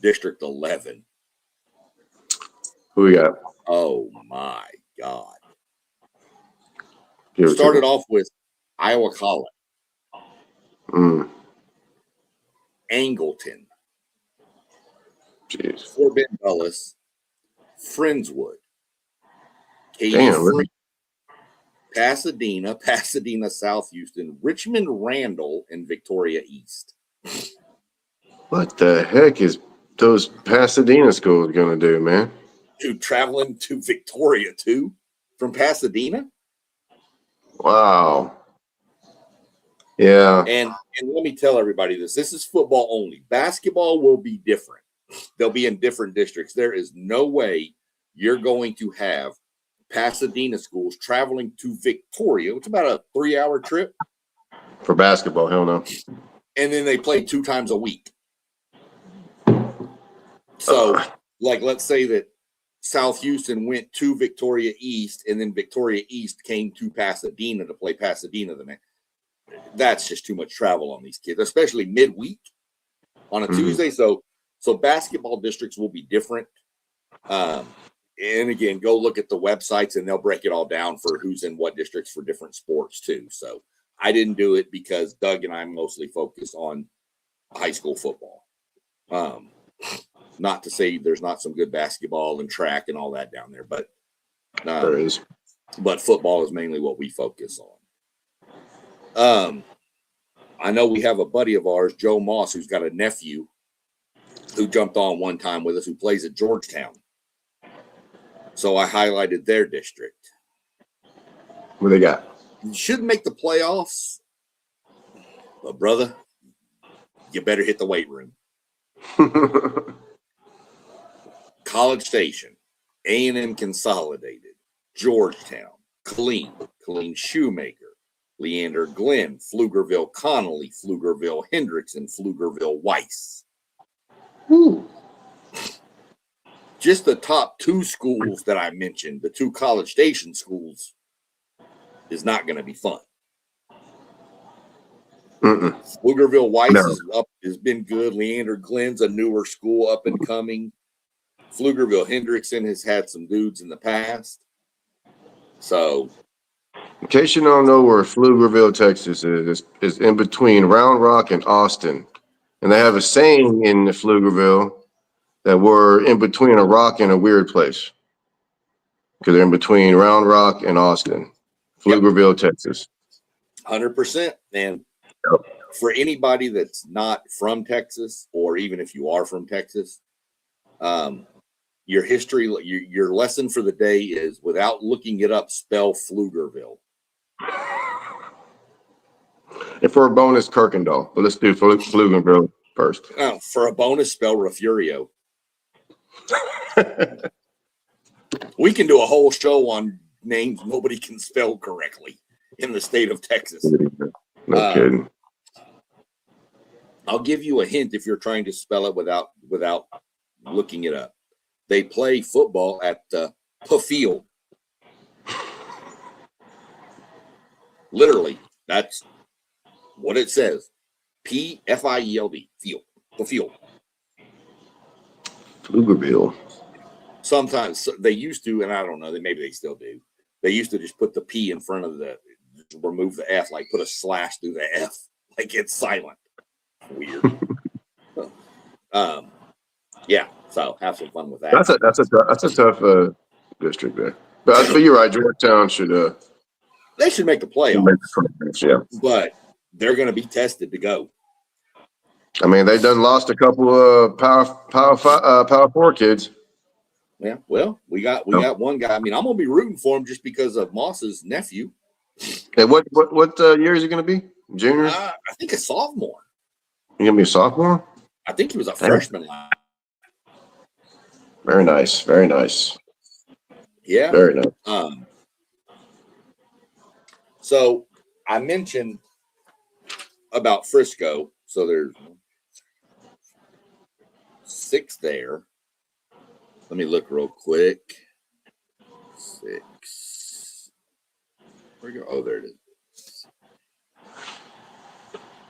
District 11. Who we got? Oh, my God. Started off with Iowa College. Angleton. Jeez. Fort Bend Dulles. Friendswood. Katy Damn. Free, Pasadena, Pasadena South Houston, Richmond Randall, and Victoria East. What the heck is those Pasadena schools going to do, man? Dude, traveling to Victoria too from Pasadena. Wow. Yeah. And let me tell everybody this. This is football only. Basketball will be different. They'll be in different districts. There is no way you're going to have Pasadena schools traveling to Victoria. It's about a 3-hour trip. For basketball, hell no. And then they play 2 times a week. So, like, let's say that South Houston went to Victoria East, and then Victoria East came to Pasadena to play Pasadena the next. That's just too much travel on these kids, especially midweek on a Tuesday. So basketball districts will be different. And again, go look at the websites, and they'll break it all down for who's in what districts for different sports too. So I didn't do it because Doug and I mostly focus on high school football. Not to say there's not some good basketball and track and all that down there, but there is. But football is mainly what we focus on. I know we have a buddy of ours, Joe Moss, who's got a nephew who jumped on one time with us, who plays at Georgetown. So I highlighted their district. What they got? You shouldn't make the playoffs, but brother, you better hit the weight room. College Station, A&M Consolidated, Georgetown, Killeen Shoemaker, Leander Glenn, Pflugerville Connolly, Pflugerville Hendrickson, Pflugerville Weiss. Ooh. Just the top 2 schools that I mentioned, the 2 College Station schools, is not going to be fun. Pflugerville Weiss has been good. Leander Glenn's a newer school, up and coming. Pflugerville Hendrickson has had some dudes in the past. So, in case you don't know where Pflugerville, Texas is in between Round Rock and Austin. And they have a saying in the Pflugerville that we're in between a rock and a weird place. Because they're in between Round Rock and Austin. Pflugerville, Texas. 100%. And for anybody that's not from Texas, or even if you are from Texas, your history, your lesson for the day is, without looking it up, spell Pflugerville. And for a bonus, Kirkendall. But let's do Pflugerville first. For a bonus, spell Refugio. We can do a whole show on names nobody can spell correctly in the state of Texas. No kidding. I'll give you a hint if you're trying to spell it without looking it up. They play football at the Field. Literally, that's what it says. P-F-I-E-L-D. Field. The Field. Pflugerville. Sometimes they used to, and I don't know, maybe they still do. They used to just put the P in front of remove the F, like put a slash through the F, like it's silent. Weird. Yeah, so have some fun with that. That's a tough district there. But you're right, Georgetown should they should make the playoffs. Yeah. But they're going to be tested to go. I mean, they done lost a couple of Power 4 kids. Yeah, well, we got one guy. I mean, I'm gonna be rooting for him just because of Moss's nephew. Hey, what year is he gonna be? Junior? I think a sophomore. You gonna be a sophomore? I think he was a freshman. Very nice. Very nice. Yeah. Very nice. So I mentioned about Frisco. So there's 6 there. Let me look real quick. 6. Where you go? Oh, there it is.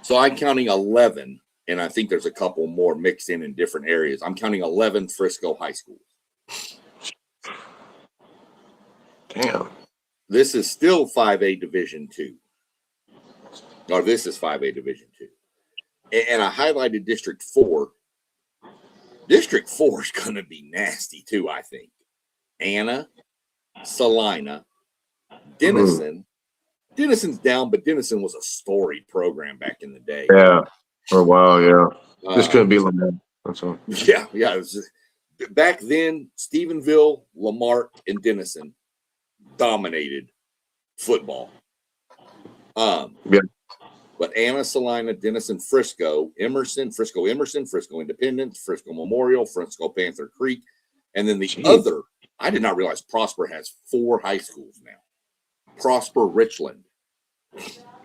So I'm counting 11, and I think there's a couple more mixed in different areas. I'm counting 11 Frisco high schools. Damn. This is still 5A Division II. Or this is 5A Division II. And I highlighted District 4. District 4 is going to be nasty too, I think. Anna, Salina, Denison, Denison's down, but Denison was a storied program back in the day. Yeah, for a while, yeah. This couldn't be Lamar. That's all. Yeah. It was back then, Stephenville, Lamar, and Denison dominated football. Yeah. But Anna, Salina, Denison, Frisco, Frisco Independence, Frisco Memorial, Frisco Panther Creek, and then the other. I did not realize Prosper has 4 high schools now. Prosper Richland.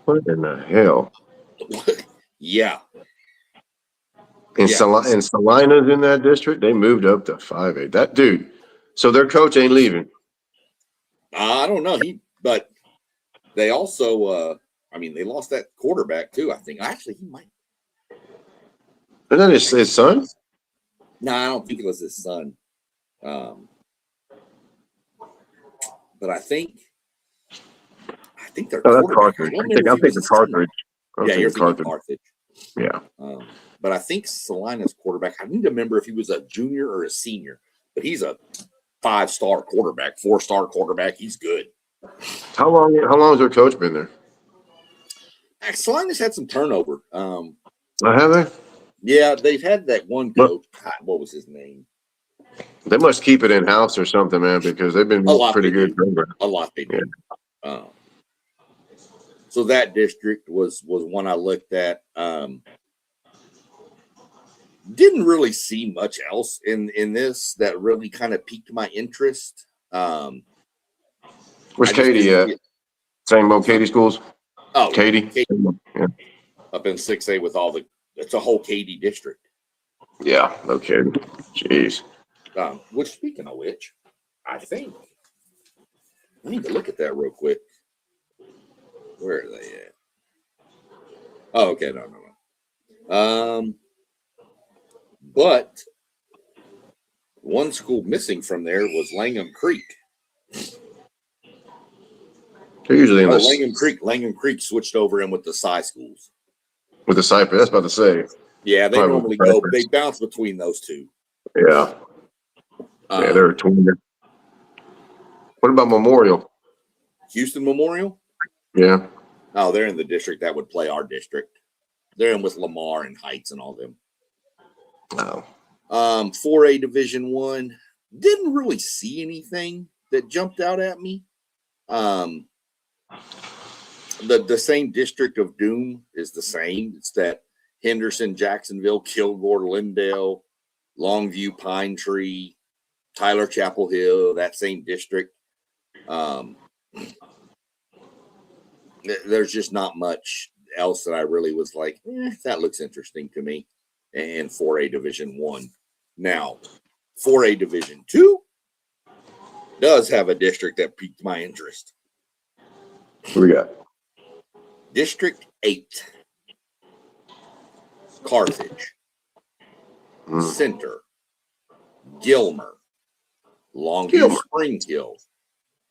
What in the hell? Yeah. And Salina's in that district. They moved up to 5A. That dude. So their coach ain't leaving. I don't know. But they also, they lost that quarterback too. I think actually he might. Isn't that his son? No, I don't think it was his son. But I think they're. Oh, that's Carthage. I'm thinking Carthage. Yeah, you're thinking Carthage. Yeah. But I think Salina's quarterback, I need to remember if he was a junior or a senior, but he's a 5-star quarterback, 4-star quarterback. He's good. How long has their coach been there? Salina's had some turnover. Have they? Yeah, they've had that one coach. God, what was his name? They must keep it in house or something, man, because they've been pretty good. A lot they do. Yeah. So that district was one I looked at. Didn't really see much else in this that really kind of piqued my interest. Where's Katie at? Same old Katie schools? Oh, Katie. Yeah. Up in 6A with it's a whole Katy district. Yeah, no kidding. Jeez. Which, speaking of which, I think I need to look at that real quick. Where are they at? Oh, okay, no. But one school missing from there was Langham Creek. They're usually in Langham Creek switched over in with the Cy schools. With the Cypress, that's about to say. Yeah, they normally go. They bounce between those two. Yeah. They're a twin. What about Memorial? Houston Memorial? Yeah. Oh, they're in the district that would play our district. They're in with Lamar and Heights and all them. Oh. 4A Division 1. Didn't really see anything that jumped out at me. The same district of doom is the same. It's that Henderson, Jacksonville, Kilgore, Lindale, Longview, Pine Tree, Tyler, Chapel Hill, that same district. There's just not much else that I really was like, that looks interesting to me. And 4A Division 1. Now, 4A Division 2 does have a district that piqued my interest. What we got? District 8. Carthage. Center. Gilmer. Longview, Spring Hill.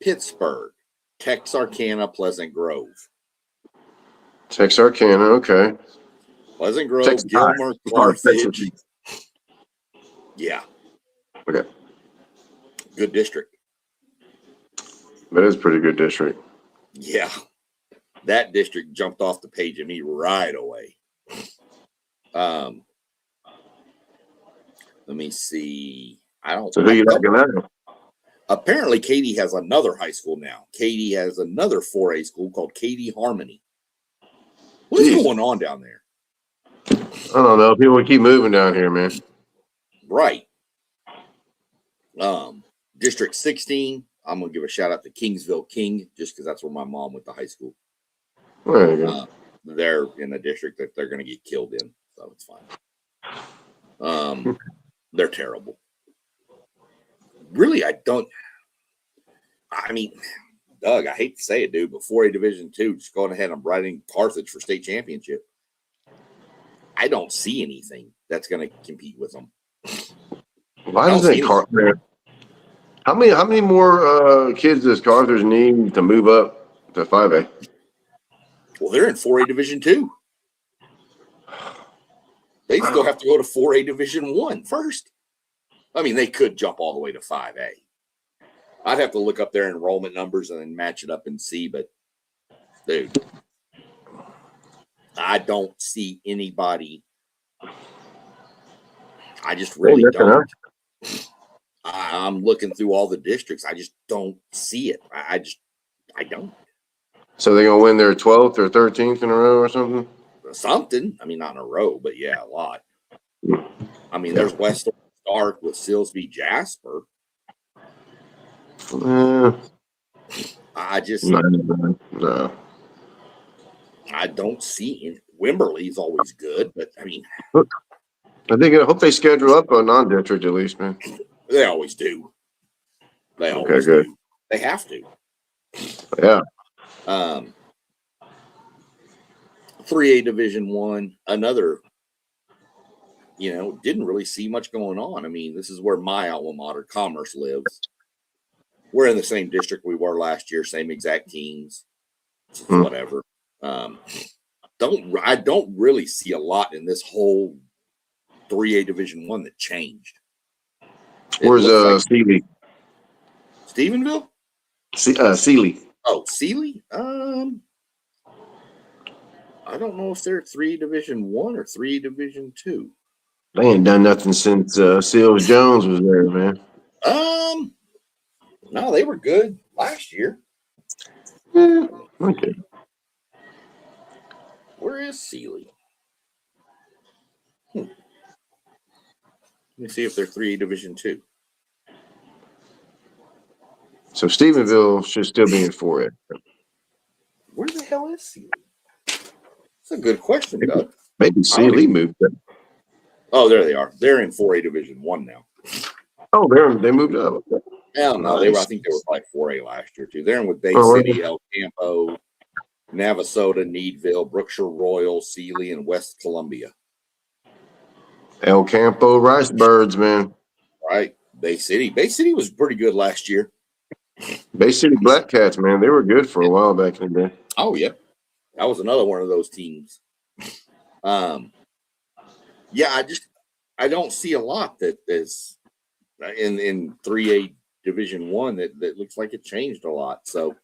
Pittsburgh. Texarkana, Pleasant Grove. Texarkana, okay. Pleasant Grove, Gilmer, Carthage. Yeah. Okay. Good district. That is a pretty good district. Yeah. That district jumped off the page at me right away. Let me see. So who you liking that? Apparently, Katy has another high school now. Katy has another 4A school called Katy Harmony. What's going on down there? I don't know. People keep moving down here, man. Right. District 16. I'm gonna give a shout out to Kingsville King, just because that's where my mom went to high school. There you go. They're in a district that they're gonna get killed in, so it's fine. They're terrible. Really, Doug, I hate to say it, dude, but 4A Division 2, just going ahead and writing Carthage for state championship. I don't see anything that's going to compete with them. Why doesn't Carthage? How many more kids does Carthage need to move up to 5A? Well, they're in 4A Division 2. They still have to go to 4A Division 1 first. They could jump all the way to 5A. I'd have to look up their enrollment numbers and then match it up and see, but Dude, I don't see anybody. I just really don't. I'm looking through all the districts. I just don't see it. I don't. So they're gonna win their 12th or 13th in a row or something. Something. I mean, not in a row, but yeah, a lot. I mean, Yeah. there's West Stark with Silsby Jasper. I just No. I don't see it. Wimberley's always good, but I mean, I hope they schedule up a non-district at least, man. they always do. They Okay, always good. do. They have to. Yeah. 3A Division One, another. Didn't really see much going on. I mean, this is where my alma mater, Commerce, lives. We're in the same district we were last year, same exact teams, whatever. I don't really see a lot in this whole 3A Division One that changed. Where's Sealy? Stephenville? Sealy. Oh, Sealy? I don't know if they're 3 Division 1 or 3 Division 2. They ain't done nothing since Seals Jones was there, man. No, they were good last year. Yeah, okay. Where is Sealy? Let me see if they're 3 Division 2. So Stephenville should still be in 4A. Where the hell is Sealy? That's a good question, Doug. Maybe Sealy moved up. Oh, there they are. They're in 4A Division 1 now. Oh, they moved up. Hell no, Nice. I think they were like 4A last year too. They're in with Bay City, El Campo, Navasota, Needville, Brookshire Royal, Sealy, and West Columbia. El Campo Rice Birds, man. Right. Bay City. Bay City was pretty good last year. Bay City Black Cats, man. They were good for a while back in the day. Oh, yeah. That was another one of those teams. Yeah, I don't see a lot that is in 3A Division 1 that looks like it changed a lot. So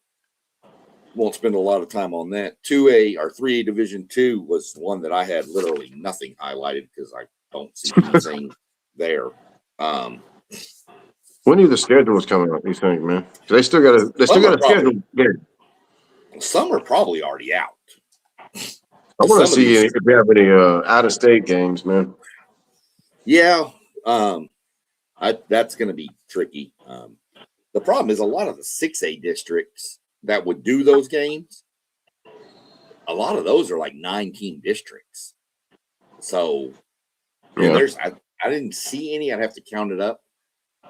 won't spend a lot of time on that. 2A or 3A Division 2 was one that I had literally nothing highlighted because I don't see anything there. When do the schedule is coming up, you think, man? They still got a schedule. Yeah. Some are probably already out. I want to see if we have any out of state games, man. Yeah. That's going to be tricky. The problem is a lot of the 6A districts that would do those games, a lot of those are like 9-team districts. So I didn't see any. I'd have to count it up.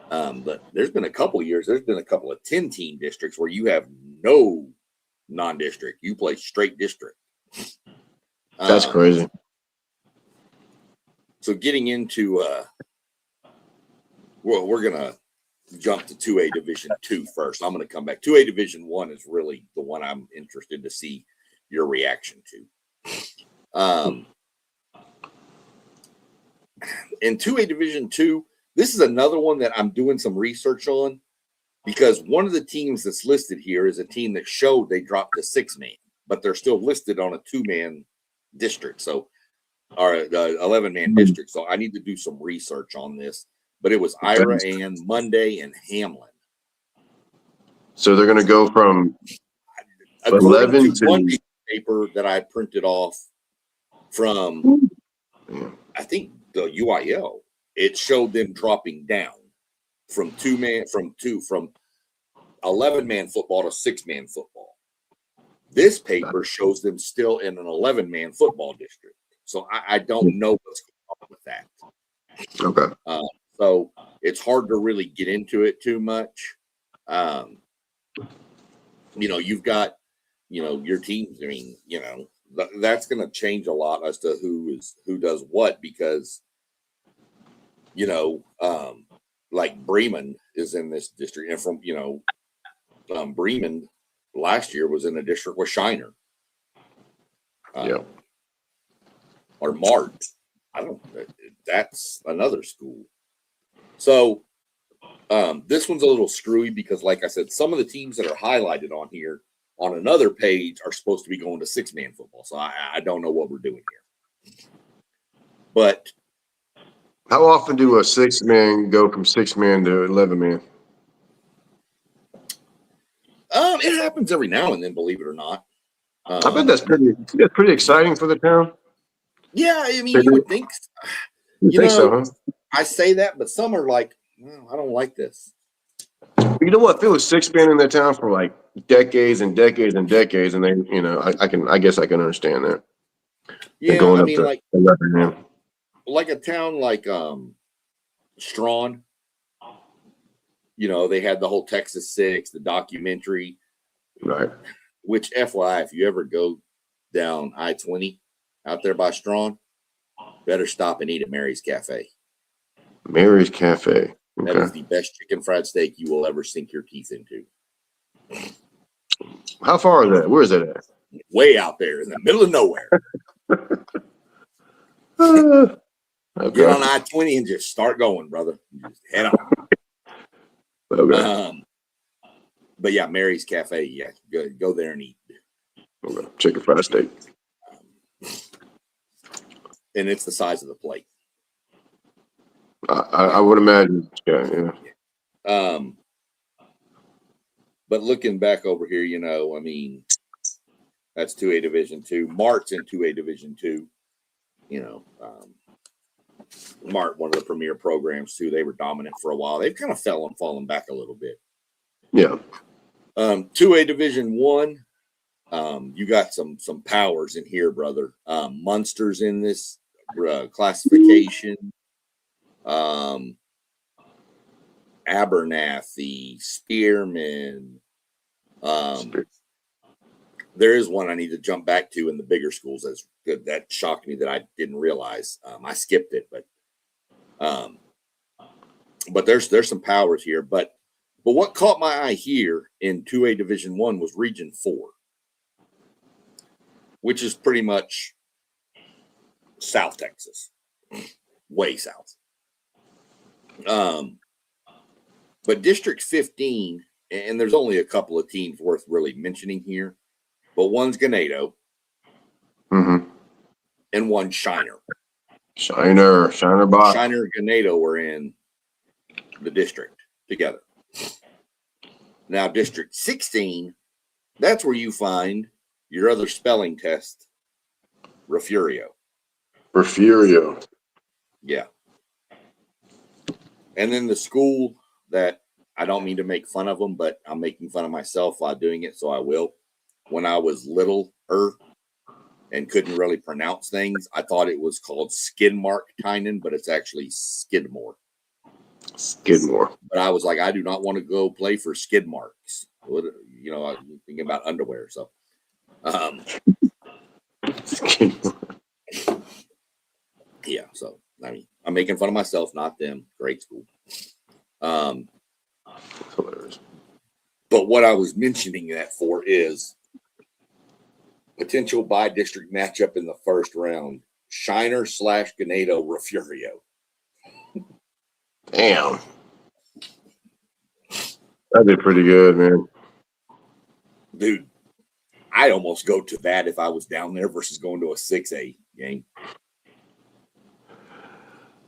But there's been a couple of years, there's been a couple of 10-team districts where you have no non-district. You play straight district. That's crazy. So getting into we're gonna jump to 2A Division 2 first. I'm gonna come back. 2A Division 1 is really the one I'm interested to see your reaction to. In 2A Division 2, this is another one that I'm doing some research on because one of the teams that's listed here is a team that showed they dropped to 6-man, but they're still listed on a 2-man district. So, or 11-man district. So I need to do some research on this. But it was Ira Ann, Monday, and Hamlin. So they're going to go from 11 to one piece of paper that I printed off from, I think the UIL. It showed them dropping down from 11-man football to 6-man football. This paper shows them still in an 11-man football district. So I don't know what's going on with that. Okay. So it's hard to really get into it too much. You've got, your teams. I mean, that's going to change a lot as to who does what because, like Bremen is in this district, and from Bremen last year was in a district with Shiner. Or Mart. That's another school. So this one's a little screwy because, like I said, some of the teams that are highlighted on here on another page are supposed to be going to 6-man football. So I don't know what we're doing here. But how often do a 6-man go from 6-man to 11-man? It happens every now and then, believe it or not. I bet that's pretty exciting for the town. Yeah, I mean, you would think. You think so, huh? I say that, but some are like, well, I don't like this. You know what? There was 6-man in that town for like decades and decades and decades, and they, I guess I can understand that. Yeah, they're going I up mean, to like 11-man. Like a town like Strawn. They had the whole Texas 6, the documentary. Right. Which, FYI, if you ever go down I-20 out there by Strawn, better stop and eat at Mary's Cafe. Mary's Cafe. Okay. That is the best chicken fried steak you will ever sink your teeth into. How far is that? Where is that at? Way out there in the middle of nowhere. Okay. Get on I-20 and just start going, brother. Just head on. Okay. But yeah, Mary's Cafe. Yeah, go there and eat. Okay. Chicken fried steak. And it's the size of the plate. I would imagine. Yeah. But looking back over here, I mean, that's 2A Division 2. Mart's in 2A Division 2. Mart, one of the premier programs too. They were dominant for a while. They've kind of fallen back a little bit. Yeah. 2A Division 1. You got some powers in here, brother. Munster's in this classification. Abernathy, Spearman. There is one I need to jump back to in the bigger schools. That's good. That shocked me that I didn't realize. I skipped it, but there's some powers here. But what caught my eye here in 2A Division 1 was Region 4, which is pretty much South Texas, way south. But District 15, and there's only a couple of teams worth really mentioning here, but one's Ganado, and one Shiner. Shiner Bot. Shiner and Ganado were in the district together. Now, District 16, that's where you find your other spelling test, Refugio. Yeah. And then the school that I don't mean to make fun of them, but I'm making fun of myself while doing it, so I will. When I was littler and couldn't really pronounce things, I thought it was called Skidmark-Tynan, but it's actually Skidmore. But I was like, I do not want to go play for Skidmarks. I'm thinking about underwear. So, yeah. So, I mean, I'm making fun of myself, not them. Great school. Hilarious. But what I was mentioning that for is potential bi-district matchup in the first round. Shiner / Ganado Refugio. Damn. That'd be pretty good, man. Dude, I'd almost go to that if I was down there versus going to a 6A game.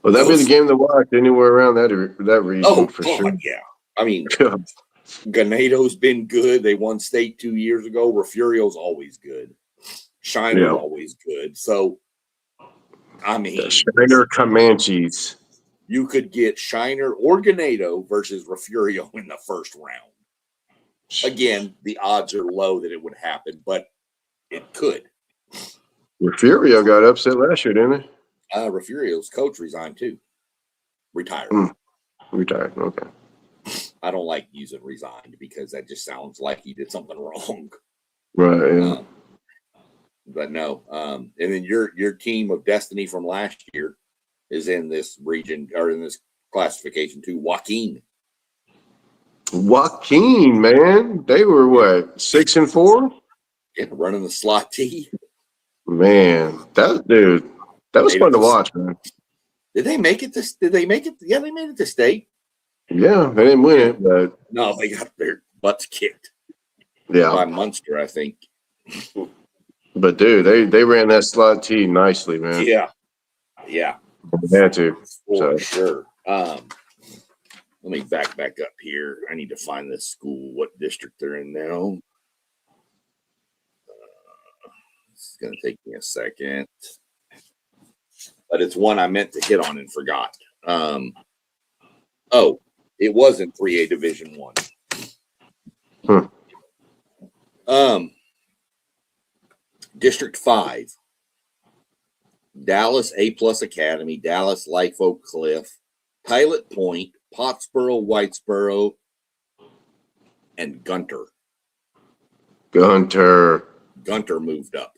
Well, that'd be the game to watch anywhere around that region for sure. Yeah. I mean, Ganado's been good. They won state 2 years ago. Refugio's always good. Shiner's always good. So, I mean, the Shiner Comanches. You could get Shiner or Ganado versus Refugio in the first round. Again, the odds are low that it would happen, but it could. Refugio got upset last year, didn't he? Refugio's coach resigned too. Retired. Retired. Okay. I don't like using resigned because that just sounds like he did something wrong. Right. Yeah. But no. And then your team of destiny from last year is in this region or in this classification too. Joaquin, man. They were what, 6-4? Yeah, running the slot T. Man, that was fun to watch, man. Did they make it this? Did they make it? Yeah, they made it to state. Yeah, they didn't win it, but no, they got their butts kicked. Yeah. Munster, I think. But dude, they ran that slot T nicely, man. Yeah. They had to. For So sure. Let me back up here. I need to find this school, what district they're in now. It's going to take me a second. But it's one I meant to hit on and forgot. It was in 3A Division 1. District 5. Dallas A+ Academy, Dallas Life Oak Cliff, Pilot Point, Pottsboro, Whitesboro, and Gunter. Gunter moved up.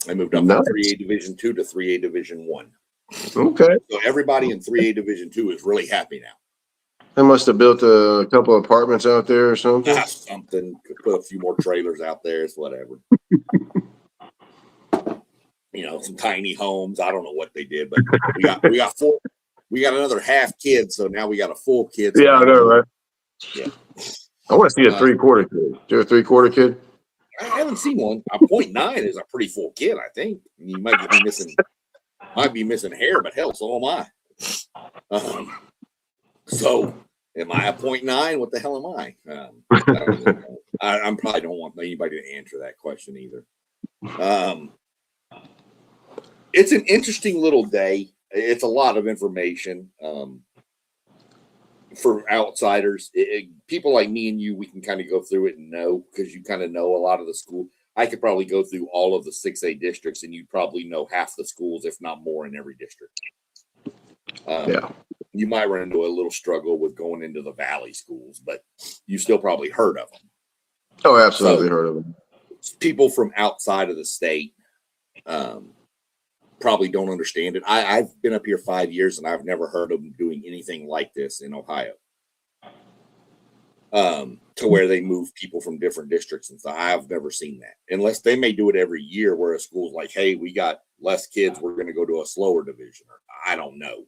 I moved up from 3A Division 2 to 3A Division 1. Okay. So everybody in 3A Division 2 is really happy now. They must have built a couple of apartments out there or something. Something. Could put a few more trailers out there. It's whatever. Some tiny homes. I don't know what they did, but we got four. We got another half kid, so now we got a full kid. So yeah, I know, right? Yeah. I want to see a 3/4 kid. Do you have a 3/4 kid? I haven't seen one. A 0.9 is a pretty full kid, I think. You might be missing hair, but hell, so am I. So am I a 0.9? What the hell am I? I probably don't want anybody to answer that question either. It's an interesting little day. It's a lot of information for outsiders. People like me and you, we can kind of go through it and know, because you kind of know a lot of the school. I could probably go through all of the 6A districts, and you'd probably know half the schools, if not more, in every district. Yeah. You might run into a little struggle with going into the Valley schools, but you still probably heard of them. Oh, absolutely heard of them. People from outside of the state probably don't understand it. I've been up here 5 years, and I've never heard of them doing anything like this in Ohio. To where they move people from different districts and stuff. I've never seen that, unless they may do it every year, where a school's like, "Hey, we got less kids. We're going to go to a slower division." Or I don't know.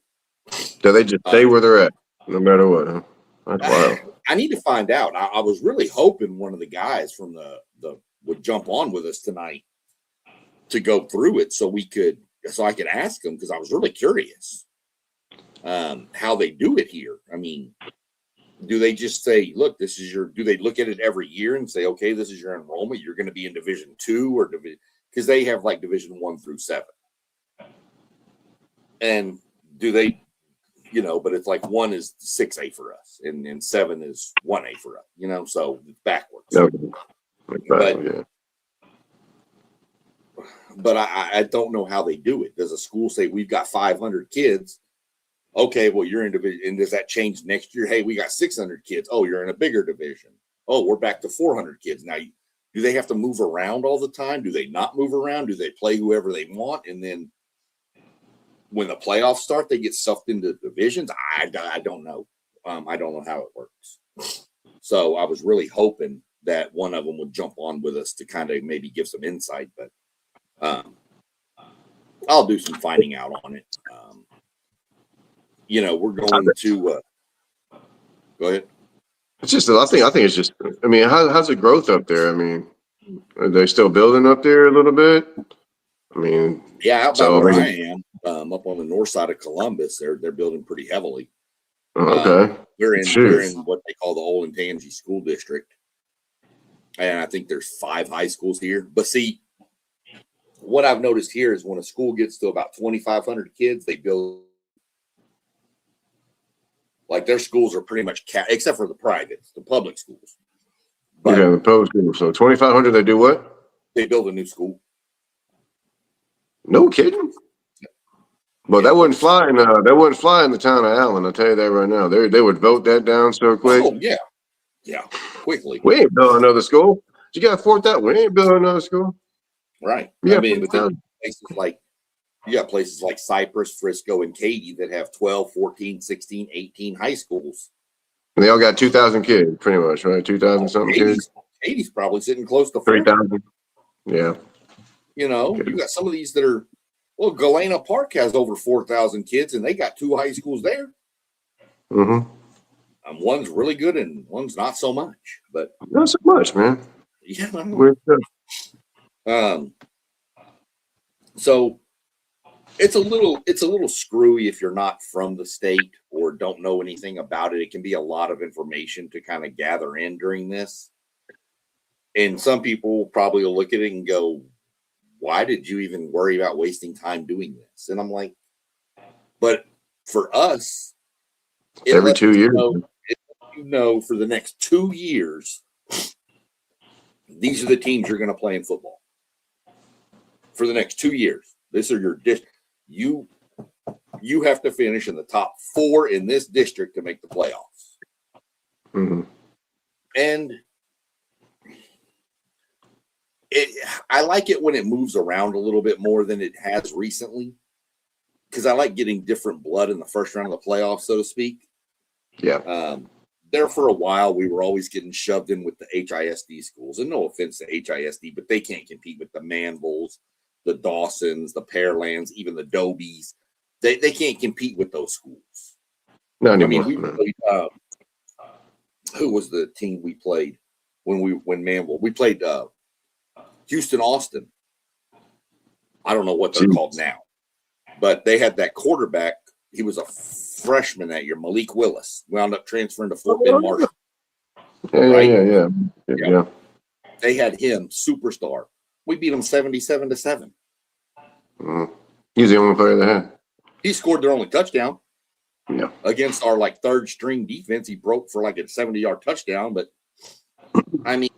So they just stay where they're at, no matter what. Huh? That's wild. I need to find out. I was really hoping one of the guys from the would jump on with us tonight to go through it, so I could ask them, because I was really curious how they do it here. I mean, do they just say, "Look, this is do they look at it every year and say, "Okay, this is your enrollment. You're going to be in Division 2 or because they have like Division 1 through 7." And do they, but it's like 1 is 6A for us, and 7 is 1A for us, so it's backwards. Exactly, But I don't know how they do it. Does a school say, "We've got 500 kids"? Okay, well, you're in division. And does that change next year? Hey, we got 600 kids. Oh, you're in a bigger division. Oh, we're back to 400 kids. Now, do they have to move around all the time? Do they not move around? Do they play whoever they want? And then when the playoffs start, they get sucked into divisions? I don't know. I don't know how it works. So I was really hoping that one of them would jump on with us to kind of maybe give some insight, but I'll do some finding out on it. We're going to go ahead. It's just, I think it's just, I mean, how's the growth up there? I mean, are they still building up there a little bit? I mean, yeah, out by where I am, up on the north side of Columbus, they're building pretty heavily. Okay. They're in what they call the Olentangy School District, and I think there's 5 high schools here. But see, what I've noticed here is when a school gets to about 2,500 kids, they build. Like, their schools are pretty much except for the privates, the public schools. But the public schools. So 2,500, they do what? They build a new school. No kidding. Well, that wouldn't fly in the town of Allen. I'll tell you that right now. They would vote that down so quick. Oh yeah, quickly. We ain't building another school. You got to afford that. We ain't building another school. Right. Yeah, I mean, you got places like Cypress, Frisco, and Katy that have 12, 14, 16, 18 high schools. And they all got 2,000 kids, pretty much, right? 2,000 something kids. Katy's probably sitting close to 3,000. Yeah. You got some of these that are, well, Galena Park has over 4,000 kids, and they got 2 high schools there. Mm-hmm. One's really good and one's not so much. But not so much, man. yeah, I With, so it's a little screwy if you're not from the state or don't know anything about it. It can be a lot of information to kind of gather in during this. And some people probably will look at it and go, why did you even worry about wasting time doing this? And I'm like, but for us, every 2 years. For the next 2 years, these are the teams you're going to play in football. For the next 2 years, this are your district. You have to finish in the top 4 in this district to make the playoffs. Mm-hmm. And I like it when it moves around a little bit more than it has recently, because I like getting different blood in the first round of the playoffs, so to speak. Yeah. There for a while, we were always getting shoved in with the HISD schools. And no offense to HISD, but they can't compete with the Manvilles, the Dawsons, the Pearlands, even the Dobies. They can't compete with those schools. Not anymore. I mean, we played, who was the team we played when Manville? We played Houston Austin. I don't know what they're called now, but they had that quarterback. He was a freshman that year, Malik Willis, wound up transferring to Fort Bend Marshall. Yeah. They had him, superstar. We beat him 77-7. He's the only player they had. He scored their only touchdown. Yeah. Against our third string defense, he broke for a 70-yard touchdown. But I mean,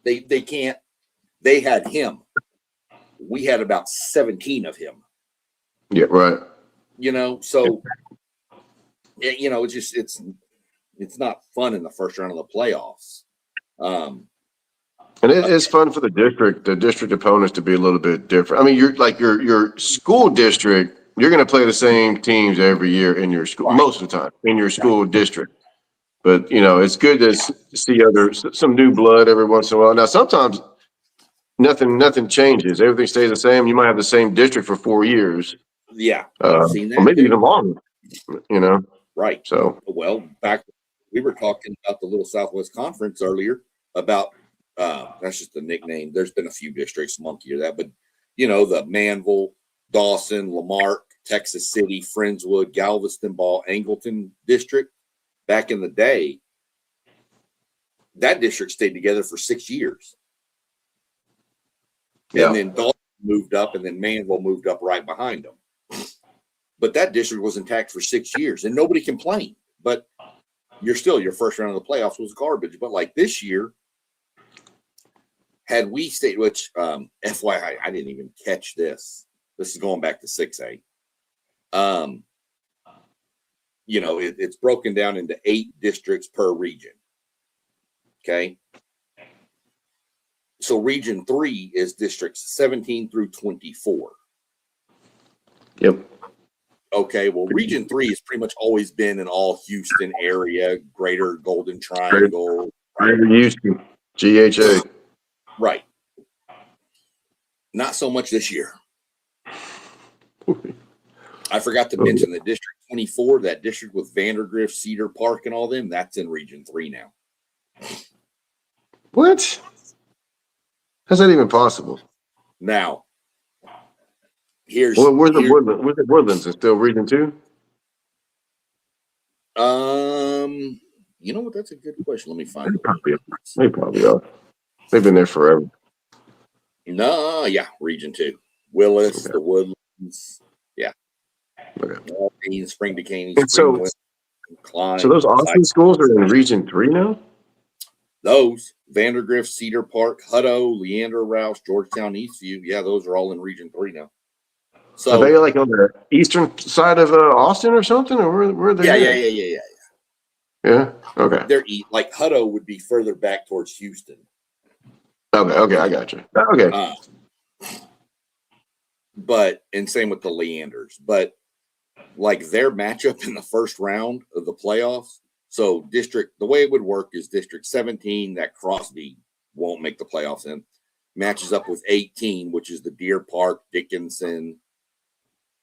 they can't. They had him. We had about 17 of him. Yeah, right. So it's not fun in the first round of the playoffs. And it's fun for the district opponents to be a little bit different. I mean, you're like your school district. You're going to play the same teams every year in your school, most of the time in your school district. But it's good to see some new blood every once in a while. Now, sometimes nothing changes. Everything stays the same. You might have the same district for 4 years. Yeah, I've seen that. Or maybe even longer. Right. So, well, back we were talking about the Little Southwest Conference earlier about that's just the nickname. There's been a few districts, Monkey or that, but the Manville, Dawson, Lamarck, Texas City, Friendswood, Galveston, Ball, Angleton district. Back in the day, that district stayed together for 6 years. Yeah. And then Dawson moved up, and then Manville moved up right behind them. But that district was intact for 6 years, and nobody complained. But your first round of the playoffs was garbage. But this year, had we stayed, which FYI, I didn't even catch this. This is going back to 6A. It's broken down into 8 districts per region. Okay. So region 3 is districts 17 through 24. Yep. Okay. Well, region 3 has pretty much always been in all Houston area, greater Golden Triangle. Greater Houston, GHA. Right. Not so much this year. I forgot to mention the District 24, that district with Vandergrift, Cedar Park, and all them, that's in Region 3 now. What? How's that even possible? Now, where's the Woodlands? It's still Region 2? You know what? That's a good question. Let me find it. They probably are. They've been there forever. No, yeah, Region 2. Willis, the Woodlands. Yeah. Okay. Spring Decaney, Spring Klein. So those Austin schools are in Region 3 now? Those, Vandergrift, Cedar Park, Hutto, Leander, Rouse, Georgetown, Eastview. Yeah, those are all in Region 3 now. So are they on the eastern side of Austin or something? Or where are they? Yeah. Yeah? Okay. They're Hutto would be further back towards Houston. Okay, I got you. Okay. And same with the Leanders. But their matchup in the first round of the playoffs. So the way it would work is District 17, that Crosby won't make the playoffs in, matches up with 18, which is the Deer Park, Dickinson,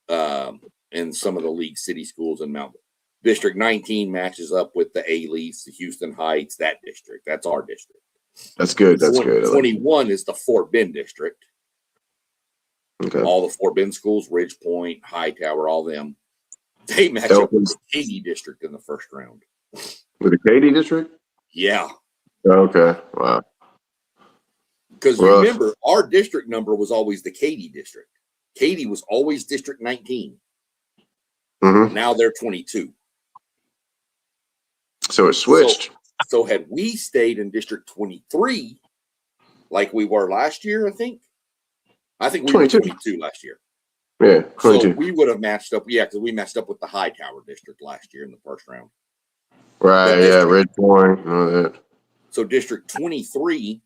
and some of the League City schools in Mount. District 19 matches up with the A-Leafs, the Houston Heights, that district. That's our district. That's good. That's good. 21 is the Fort Bend district. Okay. All the Fort Bend schools, Ridge Point, Hightower, all them. They match up with the Katy district in the first round. With the Katy district? Yeah. Okay. Wow. Because remember, our district number was always the Katy district. Katy was always District 19. Mm-hmm. Now they're 22. So it switched. So had we stayed in District 23, like we were last year, I think we 22. Were 22 last year. Yeah, 22. So we would have matched up. Yeah, because we matched up with the Hightower district last year in the first round. Right. Yeah, Red Point and all that. So District 23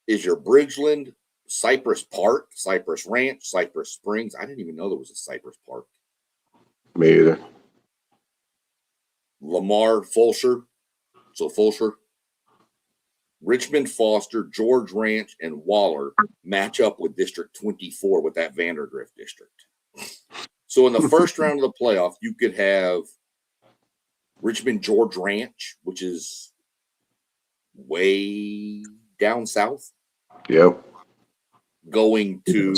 is your Bridgeland, Cypress Park, Cypress Ranch, Cypress Springs. I didn't even know there was a Cypress Park. Me either. Lamar, Fulsher. So Fulsher. Richmond, Foster, George Ranch, and Waller match up with District 24 with that Vandergrift district. So in the first round of the playoff, you could have Richmond, George Ranch, which is way down south. Yep. Going to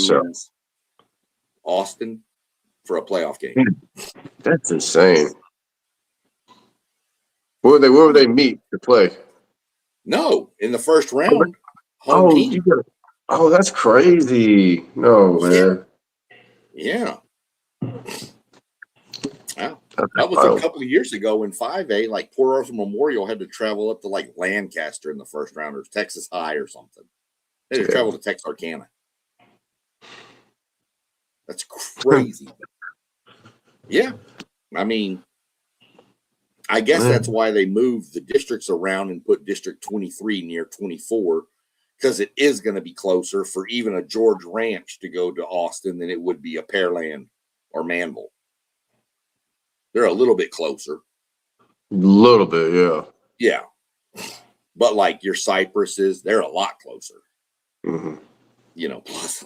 Austin for a playoff game. That's insane. Where would they meet to play? No, in the first round. Home team. That's crazy. No, man. Yeah. Wow. That was a couple of years ago in 5A. Like Port Arthur Memorial had to travel up to like Lancaster in the first round, or Texas High or something. They had to travel to Texarkana. That's crazy. Yeah. I mean, I guess that's why they moved the districts around and put District 23 near 24, because it is going to be closer for even a George Ranch to go to Austin than it would be a Pearland or Manville. They're a little bit closer. A little bit, yeah. Yeah. But like your Cypresses, they're a lot closer. Mm-hmm. You know, plus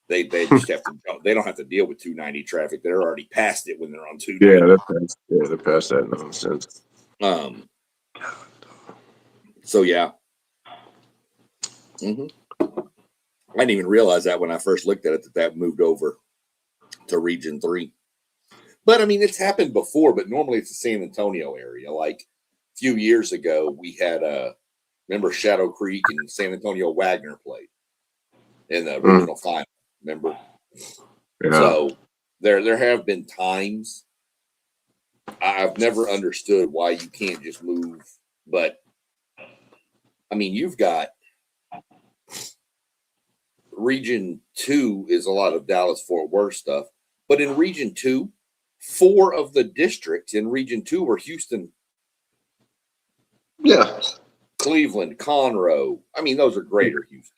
they just have to, they don't have to deal with 290 traffic. They're already past it when they're on 290. They're past that nonsense. So yeah. Mm-hmm. I didn't even realize that when I first looked at it, that moved over to Region 3. But I mean, it's happened before, but normally it's the San Antonio area. Like a few years ago, we had remember Shadow Creek and San Antonio Wagner played in the regional final. Remember? Yeah. So there have been times I've never understood why you can't just move. But I mean, you've got Region 2 is a lot of Dallas-Fort Worth stuff. But in Region 2, 4 of the districts in Region 2 were Houston. Yeah. Cleveland, Conroe. I mean, those are greater Houston.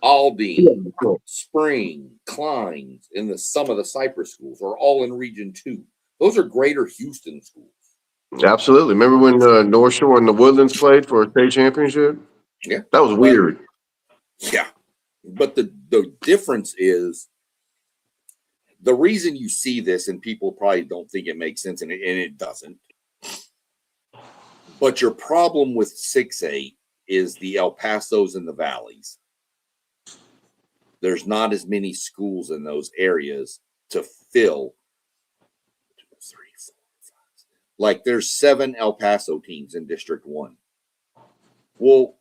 Aldine, Spring, Kleins, and some of the Cypress schools are all in Region 2. Those are greater Houston schools. Absolutely. Remember when North Shore and the Woodlands played for a state championship? Yeah. That was weird. Yeah. But the difference is the reason you see this, and people probably don't think it makes sense, and it doesn't. But your problem with 6A is the El Pasos and the Valleys. There's not as many schools in those areas to fill. 2, 3, 4, 5. Like there's 7 El Paso teams in District 1. Well,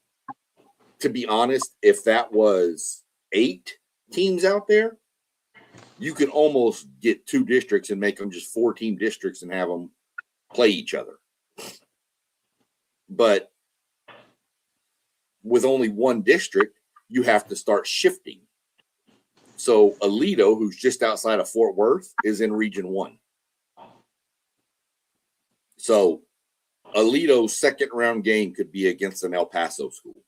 to be honest, if that was 8 teams out there, you could almost get 2 districts and make them just 4-team districts and have them play each other. But with only 1 district, you have to start shifting. So Aledo, who's just outside of Fort Worth, is in Region 1. So Aledo's second round game could be against an El Paso school.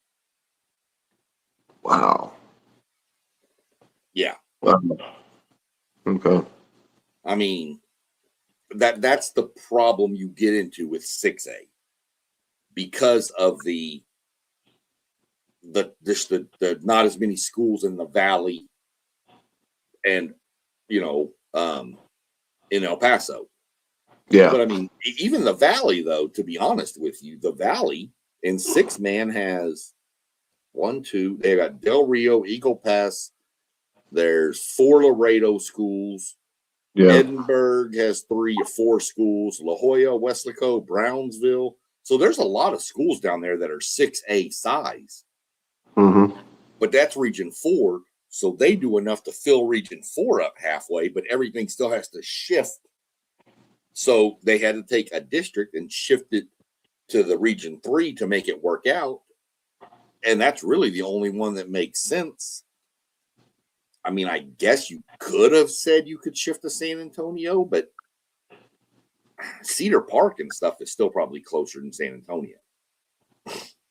Wow. Yeah. Wow. Okay. I mean, that's the problem you get into with 6A because of the not as many schools in the valley and in El Paso. Yeah. But I mean, even the Valley, though, to be honest with you, the Valley in 6-man has 1, 2. They got Del Rio, Eagle Pass. There's 4 Laredo schools. Yeah. Edinburgh has 3 or 4 schools. La Jolla, Weslaco, Brownsville. So there's a lot of schools down there that are 6A size. Mm-hmm. But that's Region 4. So they do enough to fill Region 4 up halfway, but everything still has to shift. So they had to take a district and shift it to the Region 3 to make it work out. And that's really the only one that makes sense. I mean, I guess you could have said you could shift to San Antonio, but Cedar Park and stuff is still probably closer than San Antonio.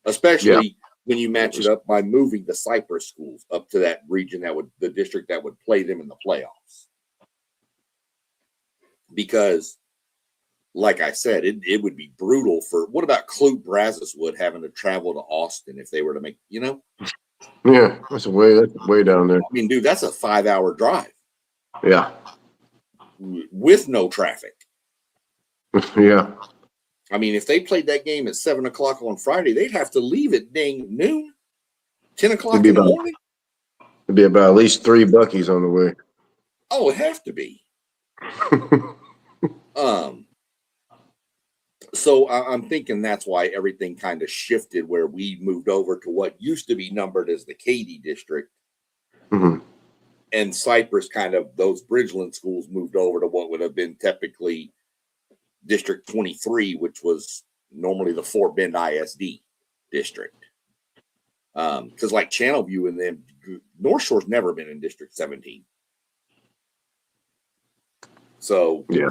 Especially when you match it up by moving the Cypress schools up to that region the district that would play them in the playoffs. Because, like I said, it would be brutal for, what about Clute Brazoswood having to travel to Austin if they were to make, Yeah, that's way down there. I mean, dude, that's a 5-hour drive. Yeah. With no traffic. Yeah. I mean, if they played that game at 7 o'clock on Friday, they'd have to leave at dang noon, 10 o'clock in the morning. It'd be about at least 3 Buc-ee's on the way. Oh, it'd have to be. So I'm thinking that's why everything kind of shifted, where we moved over to what used to be numbered as the Katy district. Mm-hmm. And Cypress, those Bridgeland schools moved over to what would have been typically District 23, which was normally the Fort Bend ISD district. Because like Channelview and then North Shore's never been in District 17. So yeah,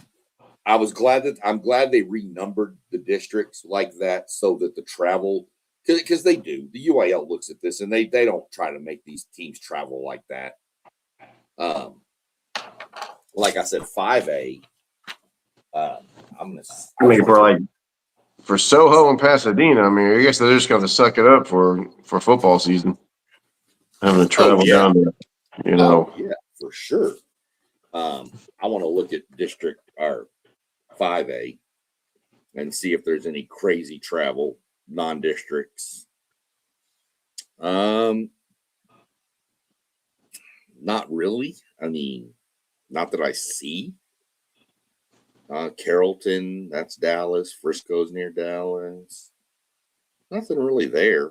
I'm glad they renumbered the districts like that so that the travel, because they do. The UIL looks at this and they don't try to make these teams travel like that. Like I said, 5A. For Soho and Pasadena, I mean, I guess they're just going to suck it up for football season, having to travel down there. Yeah, for sure. I want to look at District or 5A and see if there's any crazy travel non-districts. Not really. I mean, not that I see. Carrollton, that's Dallas. Frisco's near Dallas. Nothing really there.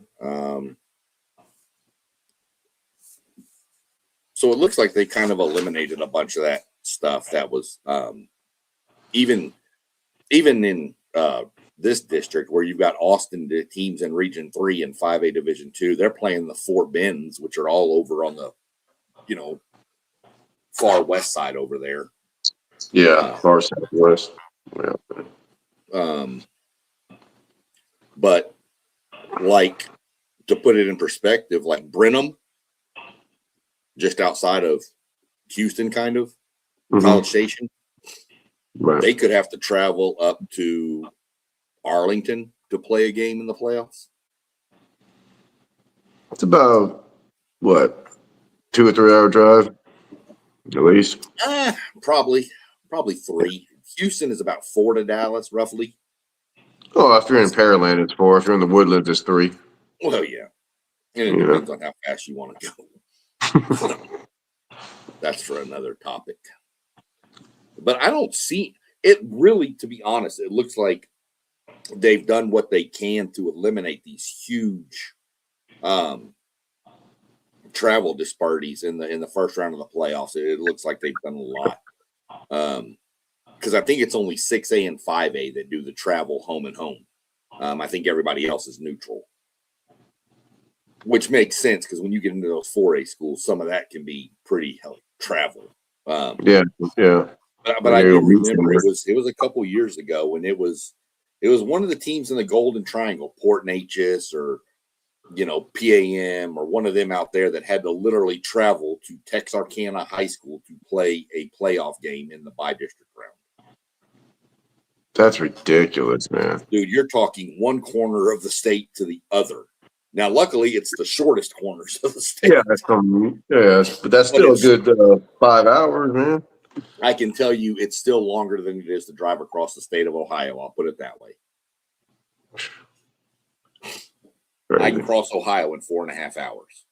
So it looks like they kind of eliminated a bunch of that stuff that was even in this district where you've got Austin teams in Region 3 and 5A Division 2. They're playing the Fort Bends, which are all over on the, far west side over there. Yeah, far southwest. Yeah. But like, to put it in perspective, like Brenham, just outside of Houston, College Station, right. They could have to travel up to Arlington to play a game in the playoffs. It's about, 2 or 3 hour drive, at least? Probably 3. Houston is about 4 to Dallas, roughly. Oh, if you're in Pearland, it's 4. If you're in the Woodlands, it's 3. Well, yeah. And it depends on how fast you want to go. That's for another topic. But I don't see it really, to be honest. It looks like they've done what they can to eliminate these huge travel disparities in the first round of the playoffs. It looks like they've done a lot. Because I think it's only 6A and 5A that do the travel home and home. I think everybody else is neutral, which makes sense because when you get into those 4A schools, some of that can be pretty travel. Yeah. But I do remember it was a couple years ago when it was one of the teams in the Golden Triangle, Port Neches or PAM or one of them out there that had to literally travel to Texarkana High School to play a playoff game in the bi-district round. That's ridiculous, man. Dude, you're talking one corner of the state to the other. Now, luckily, it's the shortest corners of the state. Yeah, but that's still a good 5 hours, man. I can tell you it's still longer than it is to drive across the state of Ohio. I'll put it that way. I can cross Ohio in 4.5 hours.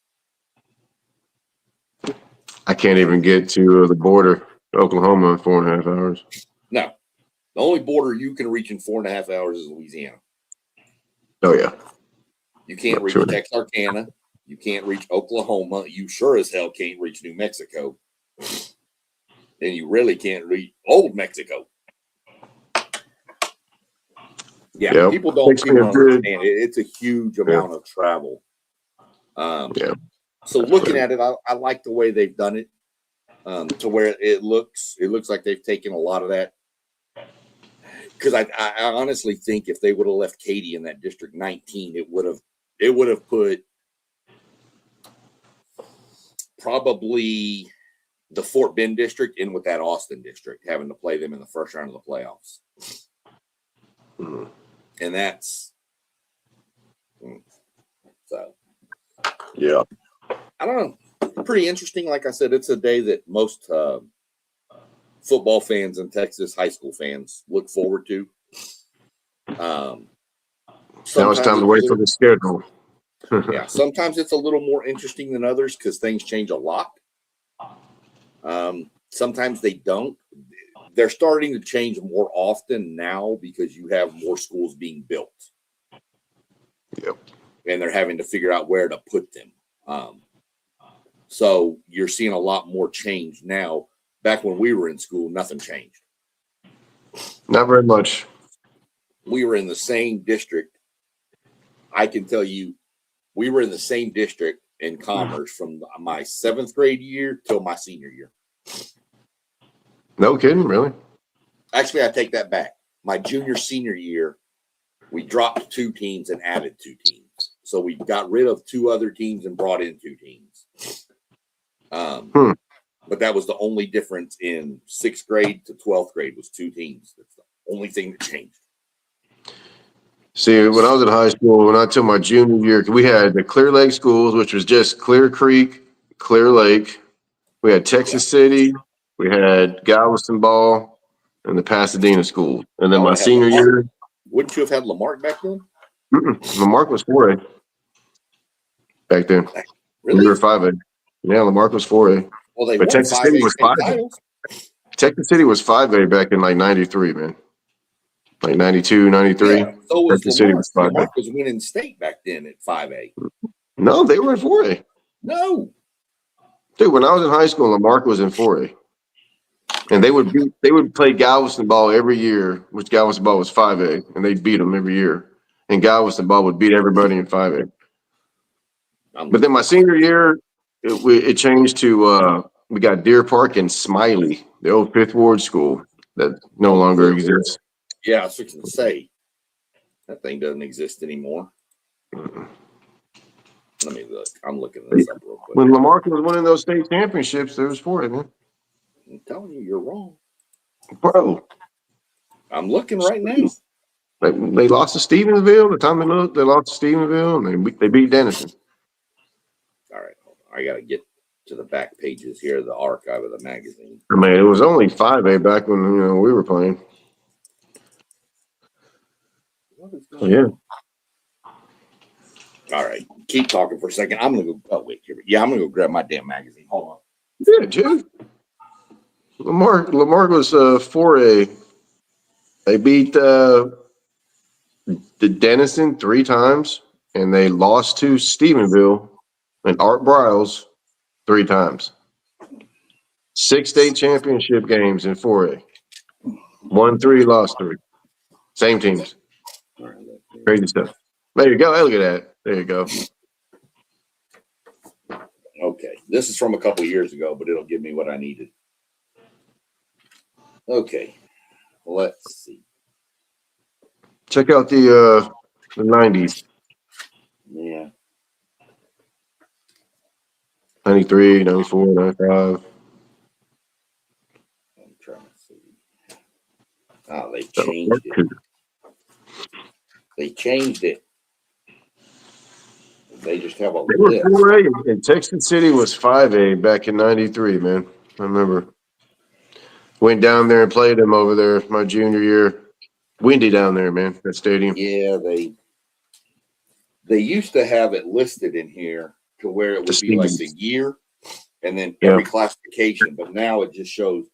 I can't even get to the border, Oklahoma, in 4.5 hours. No, the only border you can reach in 4.5 hours is Louisiana. Oh, yeah. You can't reach Texarkana. You can't reach Oklahoma. You sure as hell can't reach New Mexico. And you really can't reach Old Mexico. Yeah, yep. people don't understand it. It's a huge amount of travel. So looking at it, I like the way they've done it, to where it looks like they've taken a lot of that. Because I honestly think if they would have left Katy in that District 19, it would have put probably the Fort Bend district in with that Austin district, having to play them in the first round of the playoffs. Mm-hmm. And that's so. Yeah. I don't know. Pretty interesting. Like I said, it's a day that most football fans and Texas high school fans look forward to. Now it's time to wait for the schedule. Yeah, sometimes it's a little more interesting than others because things change a lot. Sometimes they don't. They're starting to change more often now because you have more schools being built. Yep. And they're having to figure out where to put them. So you're seeing a lot more change now. Back when we were in school, nothing changed. Not very much. We were in the same district. I can tell you, we were in the same district in Commerce from my 7th grade year till my senior year. No kidding, really? Actually, I take that back. My junior, senior year, we dropped 2 teams and added 2 teams. So we got rid of 2 other teams and brought in 2 teams. But that was the only difference in 6th grade to 12th grade was 2 teams. That's the only thing that changed. See, when I was in high school, when I took my junior year, we had the Clear Lake schools, which was just Clear Creek, Clear Lake. We had Texas City. We had Galveston Ball and the Pasadena school. And then my senior year. Wouldn't you have had Lamarck back then? Lamarck was 4A back then. Really? We were 5A. Yeah, Lamarck was 4A. Well, they but won Texas City was 5A. Texas City was 5A back in like 93, man. Like 92, 93. Yeah, so was Texas City Lamarck. was 5A. Lamarck was winning state back then at 5A. No, they were in 4A. No. Dude, when I was in high school, Lamarck was in 4A. And they would play Galveston Ball every year, which Galveston Ball was 5A, and they'd beat them every year. And Galveston Ball would beat everybody in 5A. But then my senior year, it changed to we got Deer Park and Smiley, the old 5th Ward school that no longer exists. Yeah, I was fixing to say that thing doesn't exist anymore. Let me look. I'm looking this up real quick. When Lamarck was winning those state championships, there was 4A, man. I'm telling you, you're wrong, bro. I'm looking right now. They lost to Stevensville. The time they lost to Stevensville, and they beat Denison. All right, hold on. I got to get to the back pages here of the archive of the magazine. I mean, it was only 5A back when we were playing. Yeah. All right, keep talking for a second. I'm gonna go. Oh wait, here. Yeah, I'm gonna go grab my damn magazine. Hold on. Yeah, dude. Lamarck was 4A. They beat the Denison 3 times, and they lost to Stephenville and Art Briles 3 times. 6 state championship games in 4A. Won 3, lost 3. Same teams. Crazy stuff. There you go. Hey, look at that. There you go. Okay, this is from a couple years ago, but it'll give me what I needed. Okay, let's see. Check out the 90s. Yeah. 93, 94, 95. I'm trying to see. Oh, they changed it. They changed it. They just have a list. 4A, and Texas City was 5A back in 93, man. I remember. Went down there and played them over there my junior year. Windy down there, man, that stadium. Yeah, they used to have it listed in here to where it would be like the year and then every classification, but now it just shows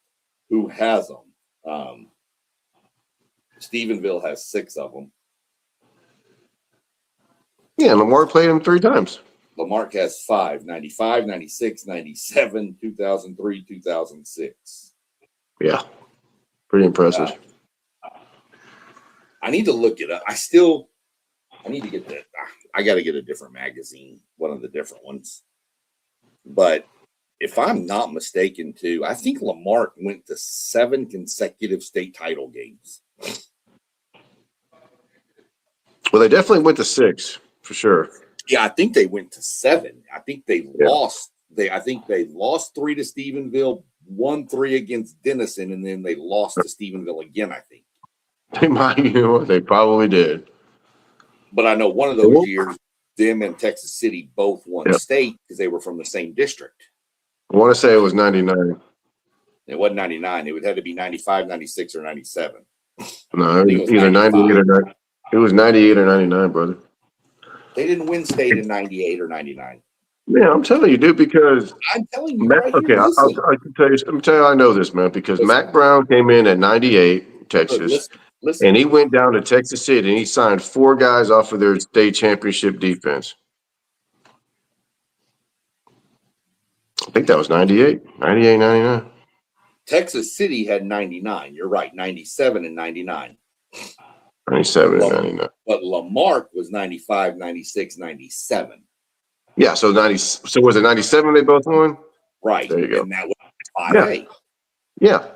who has them. Stephenville has 6 of them. Yeah, Lamar played them 3 times. Lamarck has 5, 95, 96, 97, 2003, 2006. Yeah, pretty impressive. I need to look it up. I need to get I got to get a different magazine, one of the different ones. But if I'm not mistaken, too, I think Lamarck went to 7 consecutive state title games. Well, they definitely went to 6 for sure. Yeah, I think they went to 7. I think they lost. I think they lost 3 to Stephenville, won 3 against Denison, and then they lost to Stephenville again, I think. They might, they probably did. But I know one of those years, them and Texas City both won state because they were from the same district. I want to say it was 99. It wasn't 99. It would have to be 95, 96, or 97. No, it was either 98 or 90. It was 98 or 99, brother. They didn't win state in 98 or 99. Yeah, I'm telling you, dude, because I'm telling you right okay, here. I can tell you. Let me tell you, I know this, man, because Mac Brown came in at 98, Texas, listen. and he went down to Texas City and he signed 4 guys off of their state championship defense. I think that was 98, 99. Texas City had 99. You're right, 97 and 99. 97 and 99. But Lamarck was 95, 96, 97. Yeah, so 90. So was it 97 they both won? Right. There you go. And that was 5A. Yeah.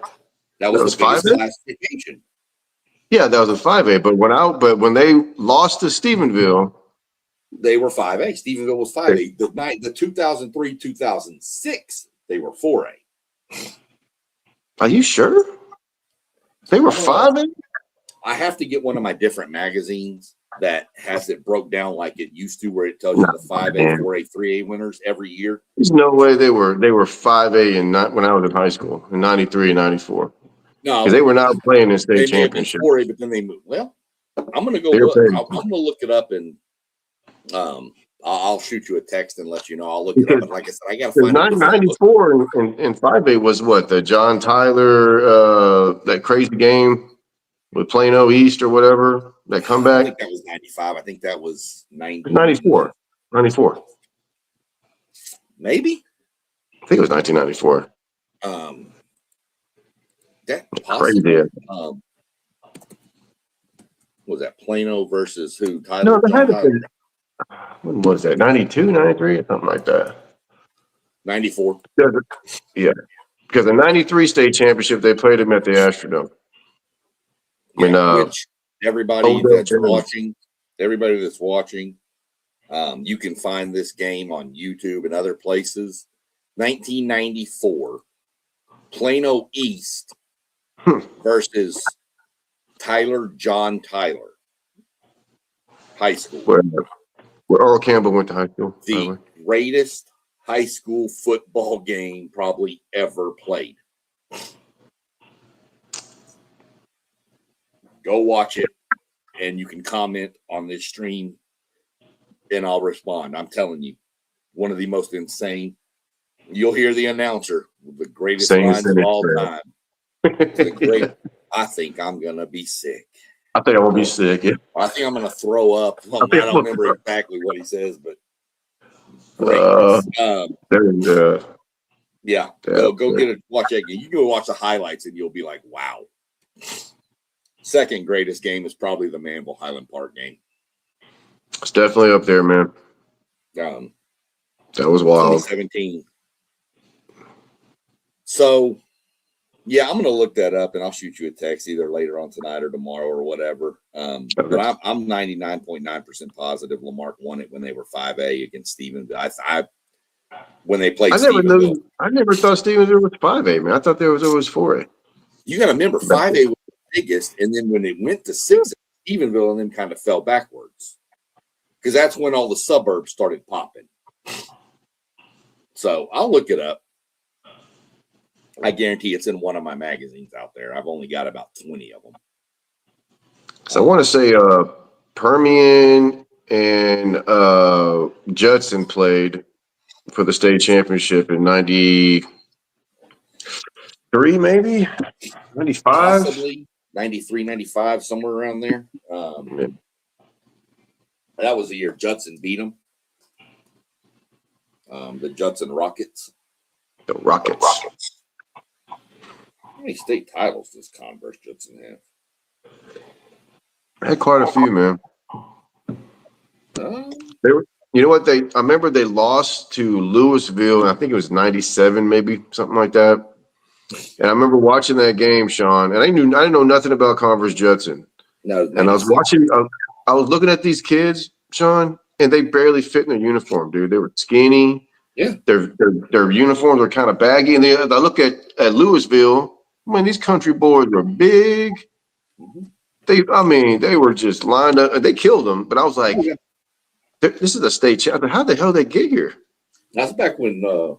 That was the biggest 5A? classification. Yeah, that was a 5A. But when they lost to Stephenville, they were 5A. Stephenville was 5A. The 2003, 2006, they were 4A. Are you sure? They were 5A? I have to get one of my different magazines that has it broke down like it used to, where it tells you the 5A, 4A, 3A winners every year. There's no way they were 5A and not when I was in high school in 93 and 94. No, because they were not playing in state championship. 4A, but then they moved. Well, I'm going to go look. I'm going to look it up and I'll shoot you a text and let you know. I'll look it up. But like I said, I got to find 94 and 5A was what, the John Tyler that crazy game with Plano East or whatever, that comeback? I think that was 95. I think that was 94. 94. Maybe? I think it was 1994. That possibly. Crazy. Was that Plano versus who? Tyler? No, they had to be. When was that? 92, 93, or something like that? 94. Yeah. Because the 93 state championship, they played them at the Astrodome. Which everybody that's watching, you can find this game on YouTube and other places. 1994, Plano East versus John Tyler High School. Where Earl Campbell went to high school. The greatest high school football game probably ever played. Go watch it, and you can comment on this stream, and I'll respond. I'm telling you, one of the most insane. You'll hear the announcer, the greatest lines of all time. I think I'm going to be sick. I think I will be sick. Yeah. I think I'm going to throw up. I don't remember exactly what he says, but yeah. Go get it. Watch that game. You can go watch the highlights, and you'll be like, wow. Second greatest game is probably the Manville Highland Park game. It's definitely up there, man. That was wild. 2017. So, yeah, I'm going to look that up, and I'll shoot you a text either later on tonight or tomorrow or whatever. But I'm 99.9% positive Lamarck won it when they were 5A against Stephenville. When they played Stephenville. I never thought Stephenville was 5A, man. I thought there was always 4A. You got to remember, 5A was the biggest, and then when it went to 6A, Stephenville and then kind of fell backwards. Because that's when all the suburbs started popping. So I'll look it up. I guarantee it's in one of my magazines out there. I've only got about 20 of them. So I want to say Permian and Judson played for the state championship in 93, maybe 95. Possibly 93, 95, somewhere around there. That was the year Judson beat them. The Judson Rockets. The Rockets. How many state titles does Converse Judson have? I had quite a few, man. They were, you know what? I remember they lost to Louisville, and I think it was 97, maybe something like that. And I remember watching that game, Sean, and I didn't know nothing about Converse Judson. No, and I was watching. I was looking at these kids, Sean, and they barely fit in their uniform, dude. They were skinny. Yeah, their uniforms were kind of baggy. And I look at Louisville. Man, these country boys were big. Mm-hmm. They were just lined up. They killed them. But I was like, this is a state champ. How the hell did they get here? That's back when. I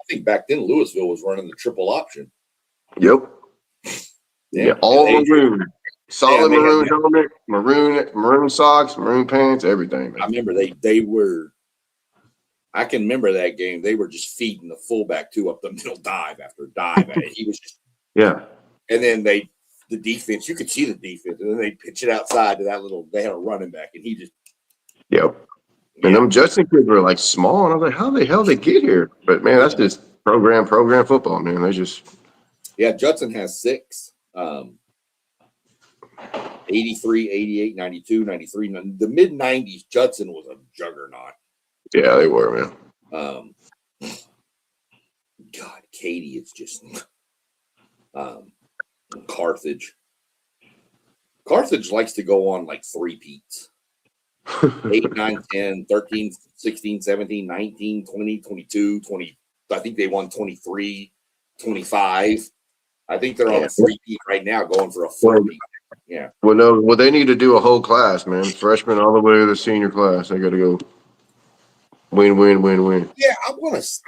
think back then Louisville was running the triple option. Yep. Yeah, all maroon. Solid maroon helmet, maroon socks, maroon pants, everything. Man. I remember they were. I can remember that game. They were just feeding the fullback up the middle dive after dive. He was just And then the defense. You could see the defense, and then they pitch it outside to that little. They had a running back, and he just. Yep. And them Judson kids were like small, and I was like, how the hell they get here? But man, that's just program football, man. They just. Yeah, Judson has 6. 83, 88, 92, 93. The mid-90s, Judson was a juggernaut. Yeah, they were, man. God, Katie, it's just Carthage. Carthage likes to go on like 3-peats. 8, 9, 10, 13, 16, 17, 19, 20, 22, 20. I think they won 23, 25. I think they're on a 3-peat right now, going for a 4-peat. Yeah. Well, no. Well, they need to do a whole class, man. Freshman all the way to the senior class. They got to go win. Yeah, I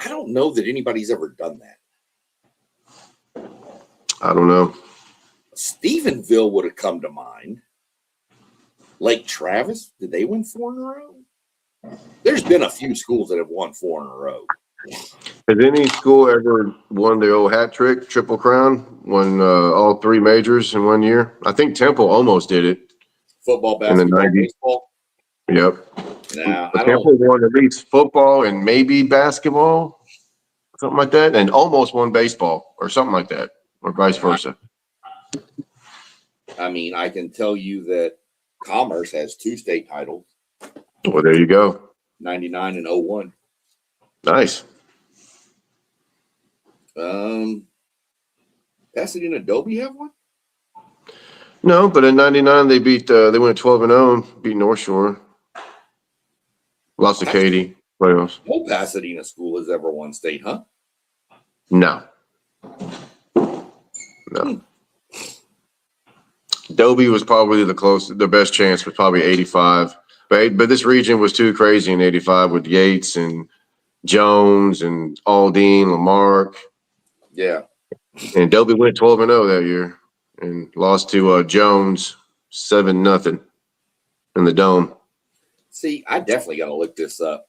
don't know that anybody's ever done that. I don't know. Stephenville would have come to mind. Lake Travis, did they win 4 in a row? There's been a few schools that have won 4 in a row. Has any school ever won the old hat trick, Triple Crown, won all 3 majors in 1 year? I think Temple almost did it. Football, basketball, baseball? Yep. Nah, Temple won at least football and maybe basketball, something like that, and almost won baseball or something like that, or vice versa. I mean, I can tell you that Commerce has 2 state titles. Well, there you go. 99 and 01. Nice. Pasadena Adobe have one? No, but in 99 they went 12-0, beat North Shore. Lost to Katy playoffs. No Pasadena school has ever won state, huh? No. Adobe was probably the best chance was probably 85. But this region was too crazy in 85 with Yates and Jones and Aldine, Lamarck. Yeah. And Adobe went 12-0 that year and lost to Jones 7-0 in the Dome. See, I definitely got to look this up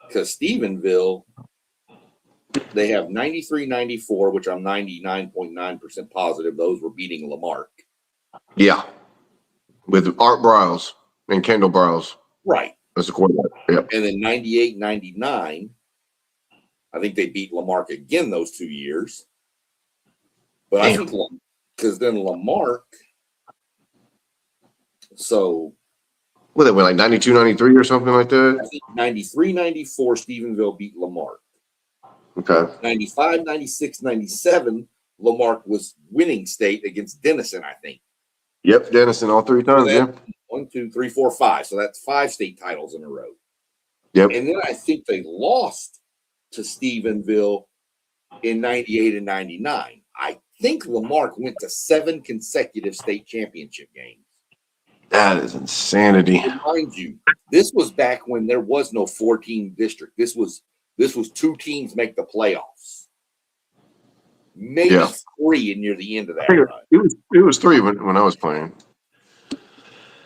because Stephenville, they have 93, 94, which I'm 99.9% positive those were beating Lamarck. Yeah. With Art Briles and Kendall Briles. Right. That's the quarterback. Yep. And then 98, 99, I think they beat Lamarck again those 2 years. But I think because then Lamarck, so. Well, they went like 92, 93 or something like that? I think 93, 94, Stephenville beat Lamarck. Okay. 95, 96, 97, Lamarck was winning state against Denison, I think. Yep, Denison all 3 times, So yeah. 1, 2, 3, 4, 5. So that's 5 state titles in a row. Yep. And then I think they lost to Stephenville in 98 and 99. I think Lamarck went to 7 consecutive state championship games. That is insanity. Mind you, this was back when there was no 14 district. This was This was 2 teams make the playoffs. Maybe 3 near the end of that run. It was 3 when I was playing.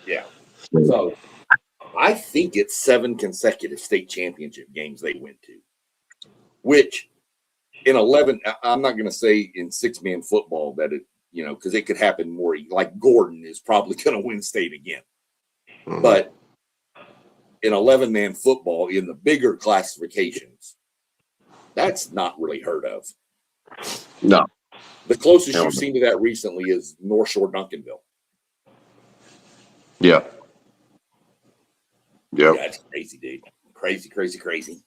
Yeah. So I think it's 7 consecutive state championship games they went to, which in 11, I'm not going to say in 6-man football that it, because it could happen more. Like Gordon is probably going to win state again. Mm-hmm. But in 11-man football, in the bigger classifications, that's not really heard of. No. The closest you've seen to that recently is North Shore Duncanville. Yeah. Yeah, that's crazy, dude. Crazy, crazy, crazy.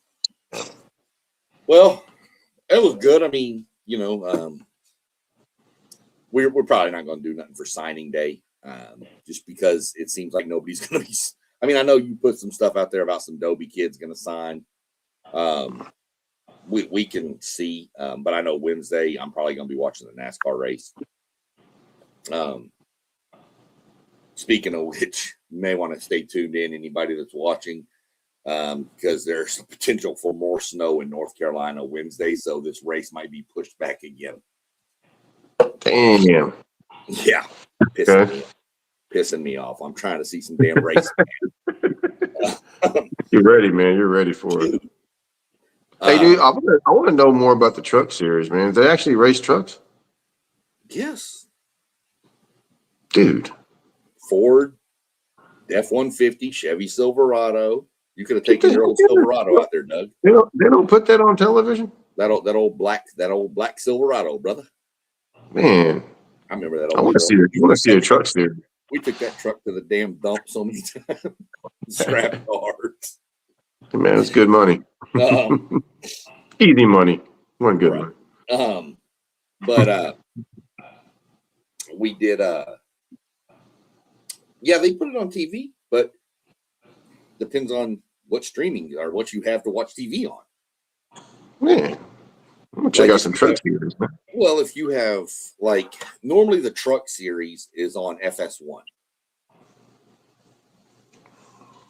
Well, it was good. I mean, we're probably not going to do nothing for signing day, just because it seems like nobody's going to be. I mean, I know you put some stuff out there about some Dobie kids going to sign. We can see, but I know Wednesday I'm probably going to be watching the NASCAR race. Speaking of which, you may want to stay tuned in, anybody that's watching, because there's a potential for more snow in North Carolina Wednesday, so this race might be pushed back again. Damn. Yeah. Pissing me off. I'm trying to see some damn racing. You're ready, man. You're ready for it. Hey, dude, I want to know more about the truck series, man. Do they actually race trucks? Yes. Dude. Ford, F-150, Chevy Silverado. You could have taken your old Silverado out there, Doug. They don't put that on television? That old black Silverado, brother. Man. I remember that. I want to see a truck series. We took that truck to the damn dump so many times. Scrap yards. Man, it's good money. Easy money. Wasn't good money. But we did they put it on TV, but depends on what streaming or what you have to watch TV on. Man, I'm gonna check out some truck series. Well, if you have normally the truck series is on FS1.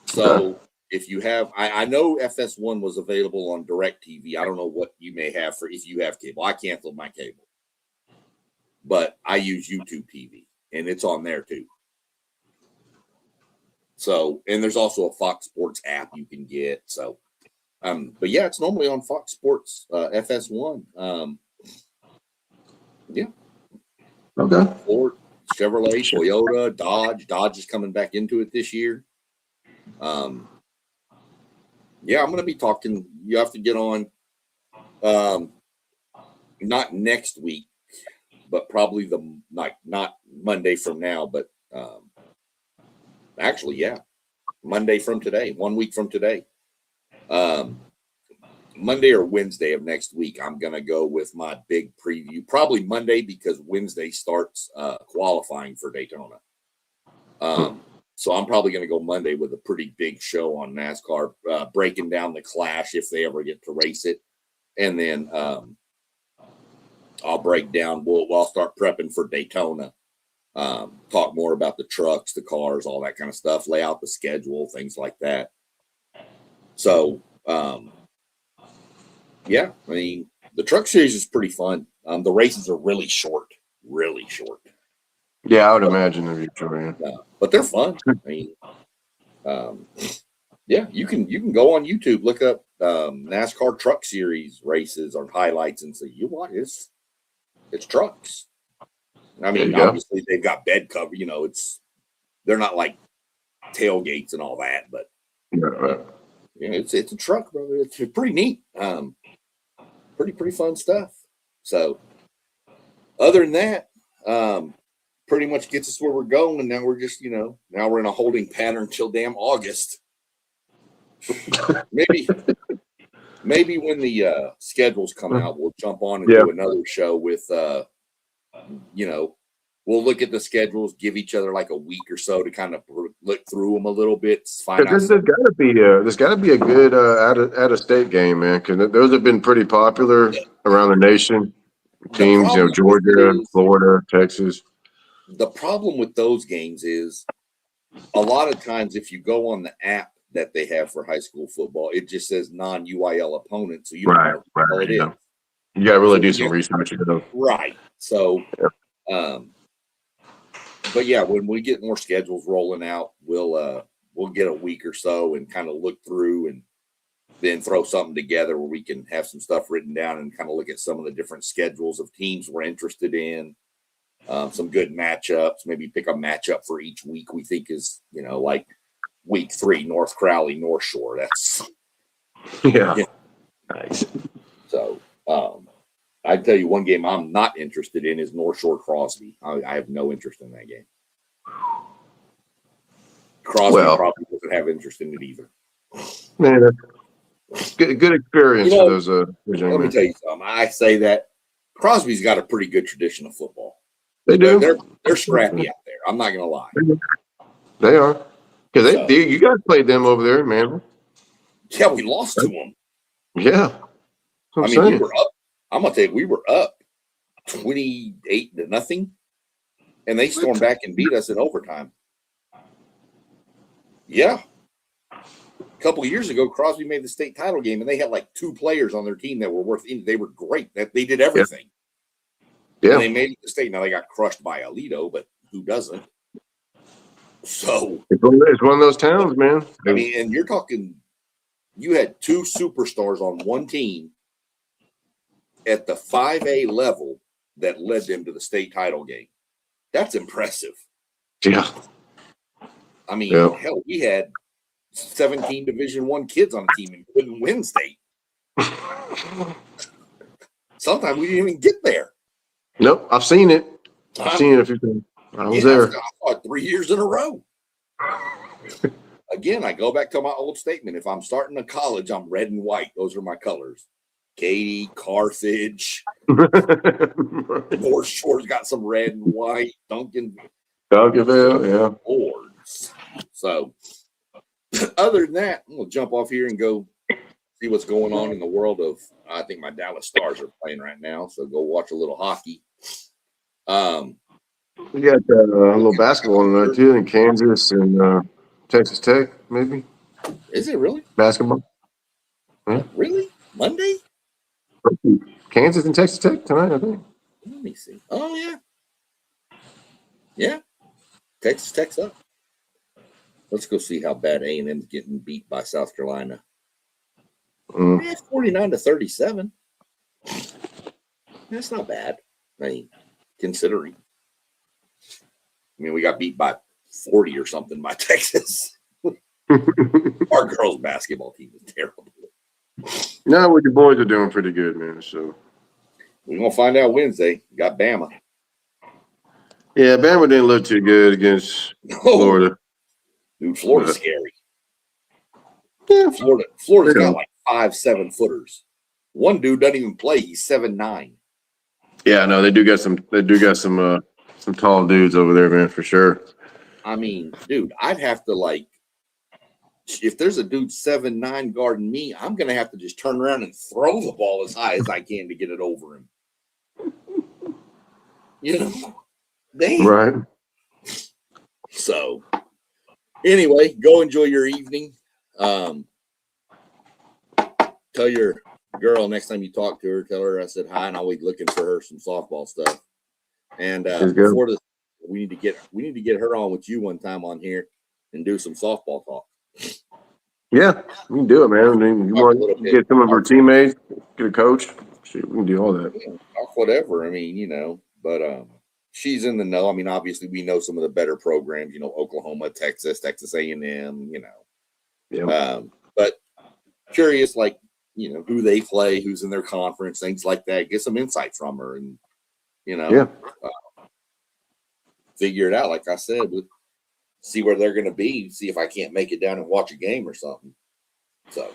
So if you have, I know FS1 was available on DirecTV. I don't know what you may have for if you have cable. I canceled my cable, but I use YouTube TV, and it's on there too. So, and there's also a Fox Sports app you can get. So, but yeah, it's normally on Fox Sports FS1. Yeah. Okay. Ford, Chevrolet, Toyota, Dodge. Dodge is coming back into it this year. Yeah, I'm going to be talking. You have to get on, not next week, but probably not Monday from now, but actually, yeah, Monday from today, 1 week from today. Monday or Wednesday of next week, I'm going to go with my big preview. Probably Monday because Wednesday starts qualifying for Daytona. So I'm probably going to go Monday with a pretty big show on NASCAR, breaking down the Clash if they ever get to race it. And then I'll break down, I'll start prepping for Daytona, talk more about the trucks, the cars, all that kind of stuff, lay out the schedule, things like that. So, yeah, I mean, the truck series is pretty fun. The races are really short. Yeah, I would imagine they'd be short. But they're fun. I mean, yeah, you can go on YouTube, look up NASCAR Truck Series races or highlights, and say, you what? It's trucks. I mean, obviously they've got bed cover. They're not like tailgates and all that, but it's a truck, brother. It's pretty neat. Pretty fun stuff. So, other than that, pretty much gets us where we're going. And now we're just, now we're in a holding pattern till damn August. maybe when the schedules come out, we'll jump on and do another show with, we'll look at the schedules, give each other like a week or so to kind of look through them a little bit. There's got to be a good out of state game, man, because those have been pretty popular around the nation. Teams, Georgia, Florida, Texas. The problem with those games is a lot of times if you go on the app that they have for high school football. It just says non-UIL opponent, so you don't Right, know what the hell it is. You got to really So do some research. Right. So, Yeah. but yeah, when we get more schedules rolling out, we'll get a week or so and kind of look through and then throw something together where we can have some stuff written down and kind of look at some of the different schedules of teams we're interested in. Some good matchups, maybe pick a matchup for each week we think is, like week 3, North Crowley, North Shore. That's Yeah. Nice. So I tell you, one game I'm not interested in is North Shore Crosby. I have no interest in that game. Crosby probably doesn't have interest in it either. Man, that's good experience for those. Let me tell you something. I say that Crosby's got a pretty good tradition of football. They do. They're scrappy out there. I'm not gonna lie. They are, because you guys played them over there, man. Yeah, we lost to them. Yeah, I mean, we were up. I'm gonna tell you, we were up 28-0, and they stormed back and beat us in overtime. Yeah. A couple of years ago, Crosby made the state title game, and they had like 2 players on their team that were they were great. That they did everything. Yeah. And they made it to state. Now they got crushed by Alito, but who doesn't? So it's one of those towns, man. I mean, and you're talking, you had 2 superstars on one team at the 5A level that led them to the state title game. That's impressive. Yeah. I mean, hell, we had 17 Division I kids on the team and couldn't win state. Sometimes we didn't even get there. Nope, I've seen it. I've seen it a few times. I was there. I saw it 3 years in a row. Again, I go back to my old statement. If I'm starting a college, I'm red and white. Those are my colors. Katy, Carthage, North Shore's got some red and white. Duncanville, yeah. Boards. So, other than that, I'm going to jump off here and go see what's going on in the world of, I think my Dallas Stars are playing right now. So, go watch a little hockey. We got a little basketball tonight, too, in Kansas and Texas Tech, maybe. Is it really? Basketball. Yeah. Really? Monday? Kansas and Texas Tech tonight, I think. Let me see. Oh, yeah. Yeah. Texas Tech's up. Let's go see how bad A&M's getting beat by South Carolina. 49-37. That's not bad. I mean, considering. I mean, we got beat by 40 or something by Texas. Our girls' basketball team is terrible. No, what the boys are doing pretty good, man. So we're going to find out Wednesday. Got Bama. Yeah, Bama didn't look too good against Florida. Dude, Florida's scary. Yeah. Florida's got like 5 7-footers. One dude doesn't even play. He's 7'9". Yeah, no, they do got some tall dudes over there, man, for sure. I mean, dude, I'd have to if there's a dude 7'9" guarding me, I'm gonna have to just turn around and throw the ball as high as I can to get it over him. Damn. Right. So, anyway, go enjoy your evening. Tell your girl next time you talk to her, tell her I said hi, and I'll be looking for her some softball stuff. And before this, we need to get her on with you one time on here and do some softball talk. Yeah, we can do it, man. I mean, you want to get some of her teammates, get a coach. Shoot, we can do all that. Talk whatever. I mean, but she's in the know. I mean, obviously, we know some of the better programs. Oklahoma, Texas A&M. Yeah. But curious, who they play, who's in their conference, things like that. Get some insight from her, and figure it out. Like I said, see where they're going to be. See if I can't make it down and watch a game or something. So.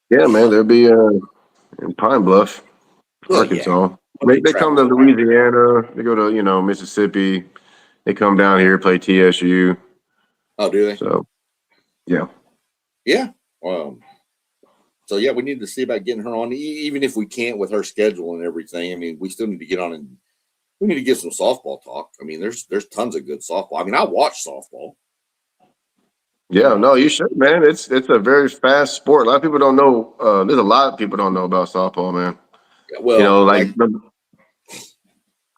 Yeah, man, they'll be in Pine Bluff, Arkansas. Yeah. They come to Louisiana. They go to Mississippi. They come down here, play TSU. Oh, do they? So, yeah. Yeah. So, yeah, we need to see about getting her on, even if we can't with her schedule and everything. I mean, we still need to get on and we need to get some softball talk. I mean, there's tons of good softball. I mean, I watch softball. Yeah, no, you should, man. It's a very fast sport. A lot of people don't know. There's a lot of people don't know about softball, man. You Well, know, go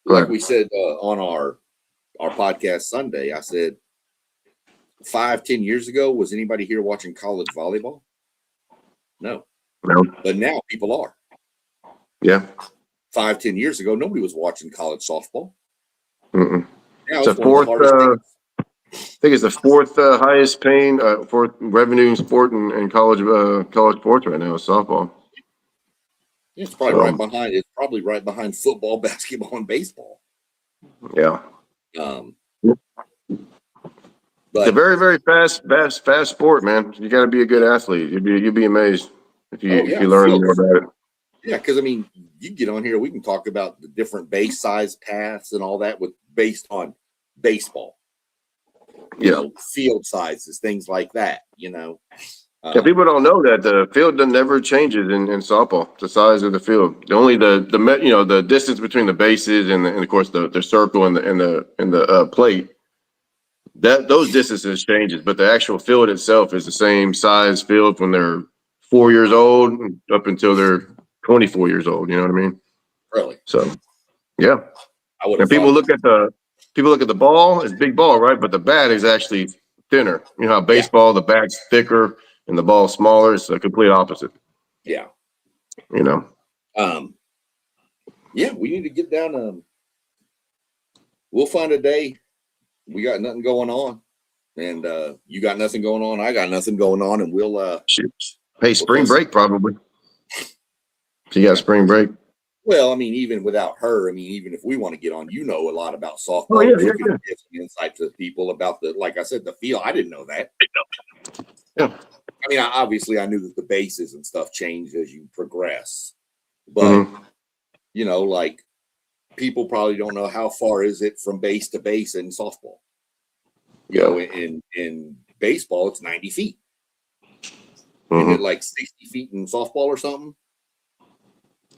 like ahead. we said on our podcast Sunday, I said 5-10 years ago, was anybody here watching college volleyball? No, No. but now people are. Yeah. 5-10 years ago, nobody was watching college softball. Mm-mm. Now It's a it's one of the fourth. hardest things. I think it's the fourth highest paying, fourth revenue sport in college sports right now is softball. It's probably right behind. It's probably right behind football, basketball, and baseball. Yeah. Um, It's a but very, very fast sport, man. You got to be a good athlete. You'd be amazed if you learn more about it. Yeah, because I mean, you get on here, we can talk about the different base size paths and all that based on baseball. You know, field sizes, things like that. You know, yeah, people don't know that the field never changes in softball. The size of the field, only the distance between the bases and of course the circle and the plate. Those distances changes, but the actual field itself is the same size field when they're 4 years old up until they're 24 years old. You know what I mean? Really? So, yeah. I would And have people thought. look at the ball, it's big ball, right? But the bat is actually thinner. You know how baseball, the bat's thicker and the ball's smaller. It's the complete opposite. Yeah. You know. Yeah, we need to get down. We'll find a day. We got nothing going on, and you got nothing going on. I got nothing going on, and we'll. Shoot. Hey, spring break probably. So you got spring break. Well, I mean, even without her, I mean, even if we want to get on, you know a lot about softball. Oh, yeah, You can give some insight to people about like I said, the field. I didn't know that. Yeah. I mean, obviously, I knew that the bases and stuff changed as you progress, but you know, like people probably don't know how far is it from base to base in softball. You know, in baseball, it's 90 feet. Isn't it like 60 feet in softball or something?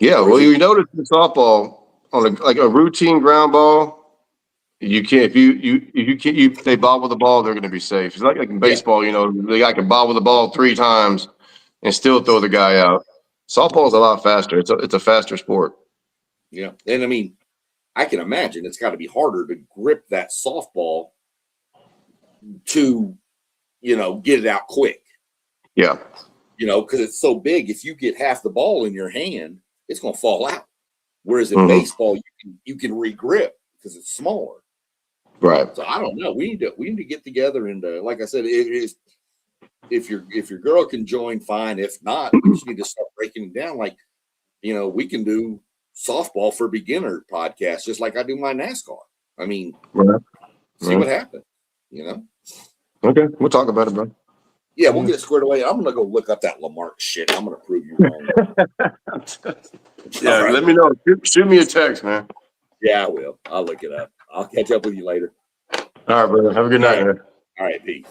Yeah, well, you notice in softball on a routine ground ball, you can't if they bobble the ball, they're going to be safe. It's like in baseball, you know, the guy can bobble the ball 3 times and still throw the guy out. Softball is a lot faster. It's a faster sport. Yeah, and I mean, I can imagine it's got to be harder to grip that softball to, you know, get it out quick. Yeah. You know, because it's so big. If you get half the ball in your hand, it's going to fall out. Whereas in baseball, you can regrip because it's smaller. Right. So I don't know. We need to get together and like I said, it is if your girl can join, fine. If not, we just need to start breaking it down. Like, you know, we can do softball for beginner podcast, just like I do my NASCAR. I mean, see what happens. You know. Okay, we'll talk about it, bro. Yeah, we'll get it squared away. I'm gonna go look up that Lamarck shit. I'm gonna prove you wrong. Yeah, let me know. Shoot me a text, man. Yeah, I will. I'll look it up. I'll catch up with you later. All right, brother. Have a good night, man. All right, peace.